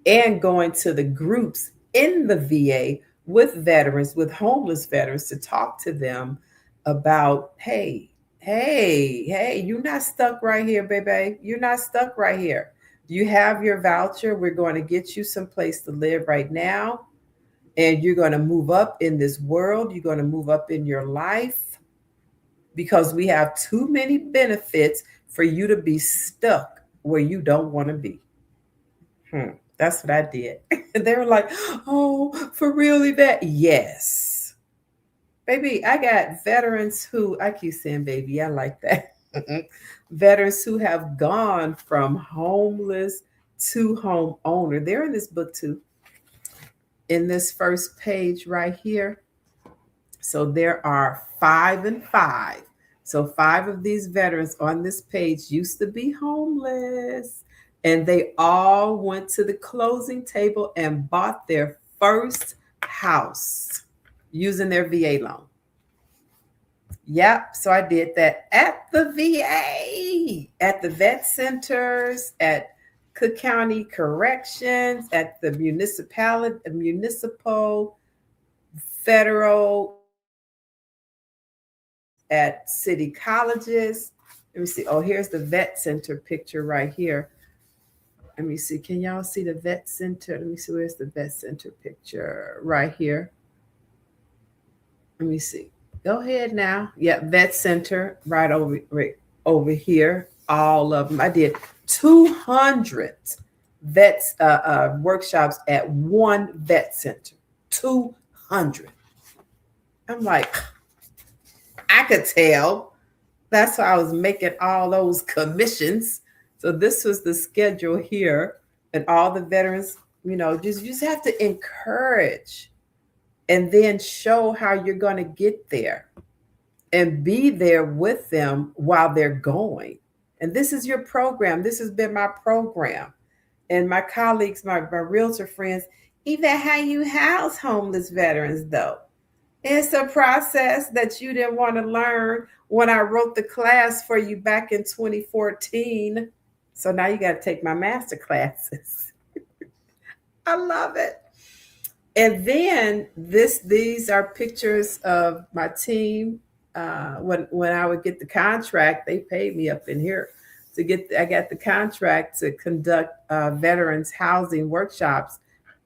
and going to the groups in the VA with veterans, with homeless veterans, to talk to them about, hey, you're not stuck right here, baby. You're not stuck right here. You have your voucher. We're going to get you someplace to live right now. And you're going to move up in this world. You're going to move up in your life, because we have too many benefits for you to be stuck where you don't want to be. That's what I did. And they were like, oh, for real, Yvette? Yes. Baby, I got veterans who, I keep saying baby, I like that. Veterans who have gone from homeless to homeowner. They're in this book too. In this first page right here. So there are 5 and 5. So 5 of these veterans on this page used to be homeless, and they all went to the closing table and bought their first house using their VA loan. Yep. So I did that at the VA, at the vet centers, at Cook County Corrections, at the municipal, federal, at city colleges. Let me see. Oh, here's the vet center picture right here. Let me see. Can y'all see the vet center? Let me see. Where's the vet center picture? Right here. Let me see. Go ahead now. Yeah, vet center right over here. All of them. I did 200 vets workshops at one vet center. 200. I'm like, I could tell. That's why I was making all those commissions. So this was the schedule here. And all the veterans, you just have to encourage and then show how you're going to get there and be there with them while they're going. And this is your program. This has been my program. And my colleagues, my realtor friends, even how you house homeless veterans, though. It's a process that you didn't want to learn when I wrote the class for you back in 2014. So now you got to take my master classes. I love it. And then these are pictures of my team. When I would get the contract, they paid me up in here to get. I got the contract to conduct veterans housing workshops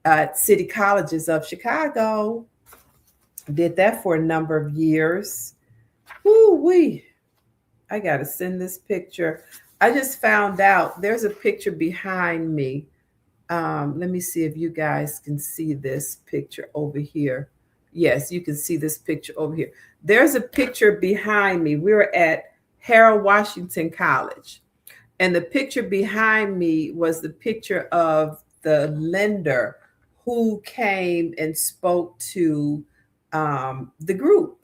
at city colleges of Chicago. Did that for a number of years. Woo wee! I gotta send this picture. I just found out there's a picture behind me. Let me see if you guys can see this picture over here. Yes, you can see this picture over here. There's a picture behind me. We were at Harold Washington College. And the picture behind me was the picture of the lender who came and spoke to the group.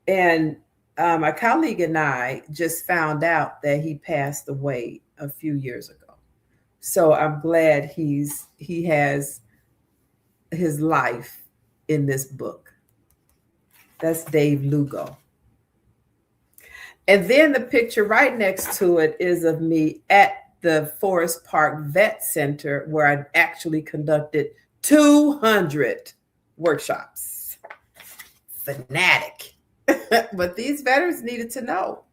And my colleague and I just found out that he passed away a few years ago. So I'm glad he has his life in this book. That's Dave Lugo. And then the picture right next to it is of me at the Forest Park Vet Center, where I actually conducted 200 workshops. Fanatic. But these veterans needed to know.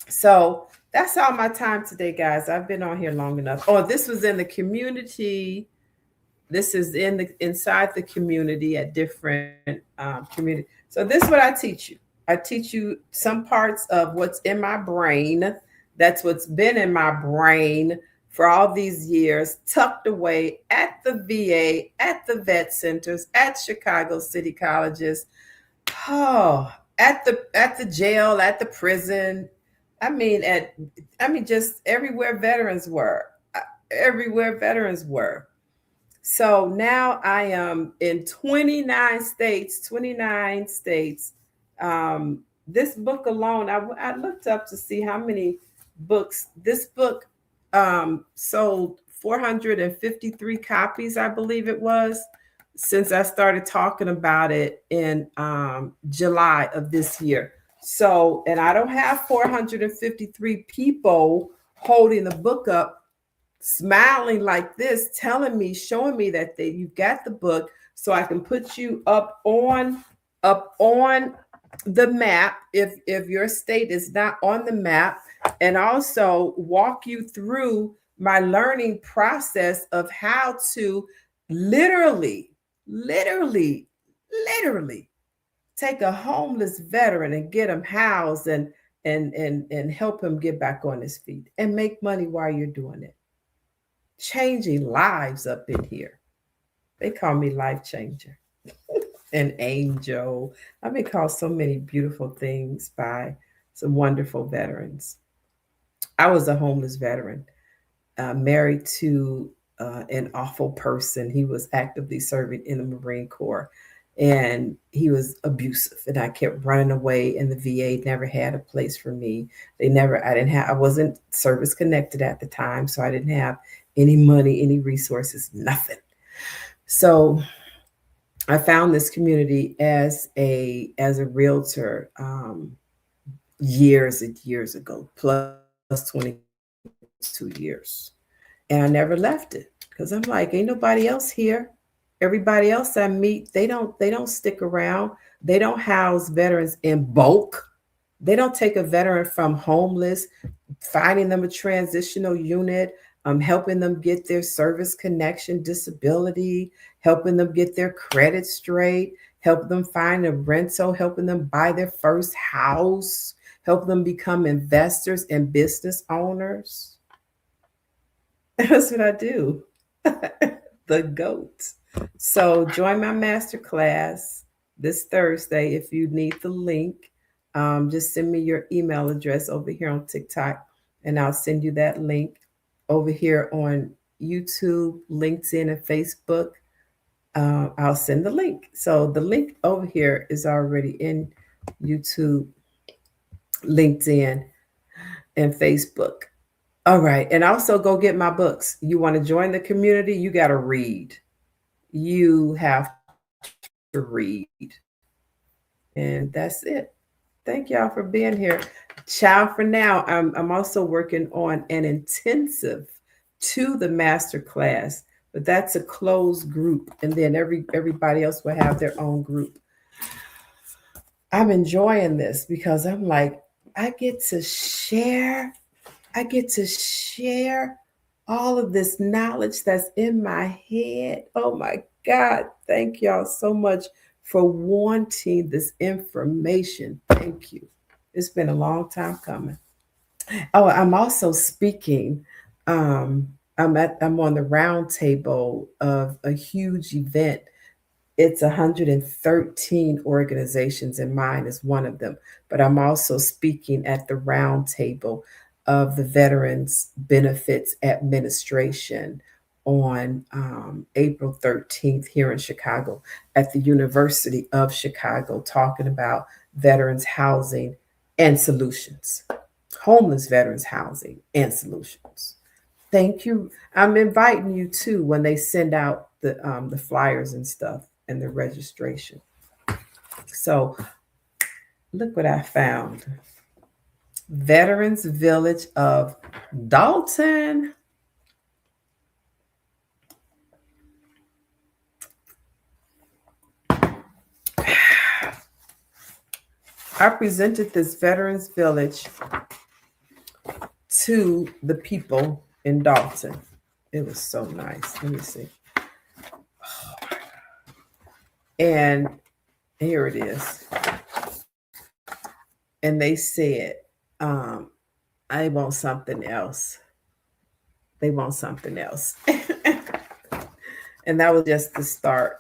So that's all my time today, guys. I've been on here long enough. Oh, this was in the community. This is inside the community at different community. So this is what I teach you. I teach you some parts of what's in my brain. That's what's been in my brain for all these years, tucked away at the VA, at the vet centers, at Chicago City Colleges, at the jail, at the prison. I mean, just everywhere veterans were. Everywhere veterans were. So now I am in 29 states. This book alone, I looked up to see how many books. This book sold 453 copies, I believe it was, since I started talking about it in July of this year. So, and I don't have 453 people holding the book up, smiling like this, telling me, showing me that you got the book, so I can put you up on the map if your state is not on the map, and also walk you through my learning process of how to literally take a homeless veteran and get him housed and help him get back on his feet and make money while you're doing it. Changing lives up in here. They call me life changer. An angel. I've been called so many beautiful things by some wonderful veterans. I was a homeless veteran, married to an awful person. He was actively serving in the Marine Corps, and he was abusive, and I kept running away, and the VA never had a place for me. I wasn't service connected at the time, so I didn't have any money, any resources, nothing. So I found this community as a realtor years and years ago, plus 22 years. And I never left it because I'm like, ain't nobody else here. Everybody else I meet, they don't stick around. They don't house veterans in bulk. They don't take a veteran from homeless, finding them a transitional unit, helping them get their service connection disability, helping them get their credit straight, helping them find a rental, helping them buy their first house, help them become investors and business owners. That's what I do. The GOAT. So join my masterclass this Thursday. If you need the link, just send me your email address over here on TikTok, and I'll send you that link. Over here on YouTube, LinkedIn, and Facebook, I'll send the link. So the link over here is already in YouTube, LinkedIn, and Facebook. All right. And also go get my books. You want to join the community? You got to read. You have to read. And that's it. Thank y'all for being here. Ciao for now. I'm also working on an intensive to the masterclass but that's a closed group, and then everybody else will have their own group. I'm enjoying this because I'm like, I get to share all of this knowledge that's in my head. Oh my God, thank y'all so much for wanting this information. Thank you. It's been a long time coming. Oh, I'm also speaking. I'm on the round table of a huge event. It's 113 organizations, and mine is one of them. But I'm also speaking at the round table of the Veterans Benefits Administration on April 13th here in Chicago at the University of Chicago, talking about veterans housing and solutions, homeless veterans housing and solutions. Thank you. I'm inviting you too when they send out the flyers and stuff and the registration. So look what I found. Veterans Village of Dalton. I presented this Veterans Village to the people in Dalton. It was so nice. Let me see. And here it is. And they said, I want something else. They want something else. And that was just the start.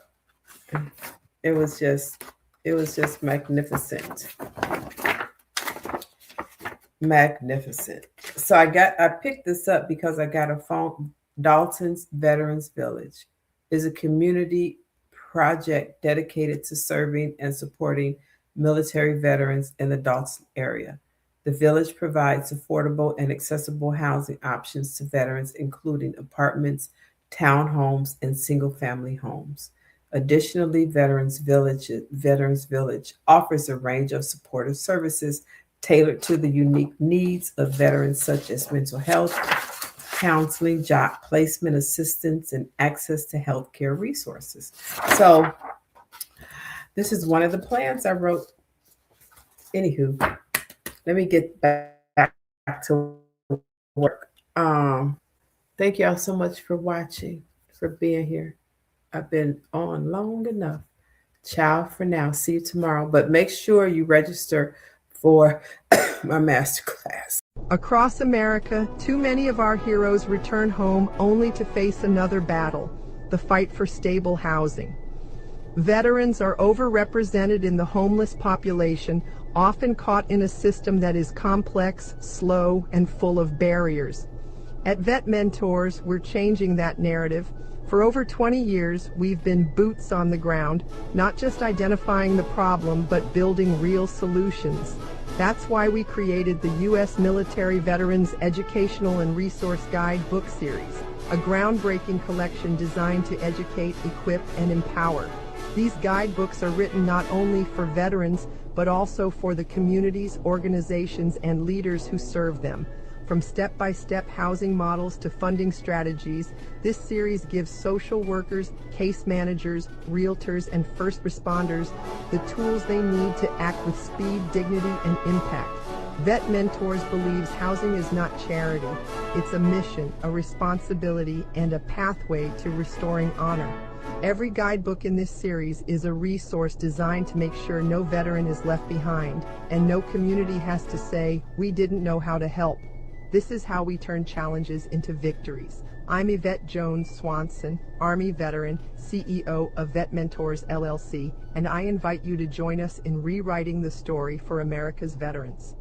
It was just magnificent. Magnificent. So I picked this up because I got a phone. Dalton's Veterans Village is a community project dedicated to serving and supporting military veterans in the Dalton area. The village provides affordable and accessible housing options to veterans, including apartments, townhomes, and single-family homes. Additionally, Veterans Village offers a range of supportive services tailored to the unique needs of veterans, such as mental health, counseling, job placement assistance, and access to healthcare resources. So this is one of the plans I wrote. Anywho, let me get back to work. Thank y'all so much for watching, for being here. I've been on long enough. Ciao for now. See you tomorrow. But make sure you register for my masterclass. Across America, too many of our heroes return home only to face another battle, the fight for stable housing. Veterans are overrepresented in the homeless population, often caught in a system that is complex, slow, and full of barriers. At VetMentors, we're changing that narrative. For over 20 years, we've been boots on the ground, not just identifying the problem, but building real solutions. That's why we created the U.S. Military Veterans Educational and Resource Guide book series, a groundbreaking collection designed to educate, equip, and empower. These guidebooks are written not only for veterans, but also for the communities, organizations, and leaders who serve them. From step-by-step housing models to funding strategies, this series gives social workers, case managers, realtors, and first responders the tools they need to act with speed, dignity, and impact. VetMentors believes housing is not charity. It's a mission, a responsibility, and a pathway to restoring honor. Every guidebook in this series is a resource designed to make sure no veteran is left behind, and no community has to say, "We didn't know how to help." This is how we turn challenges into victories. I'm Yvette Jones Swanson, Army veteran, CEO of VetMentors LLC, and I invite you to join us in rewriting the story for America's veterans.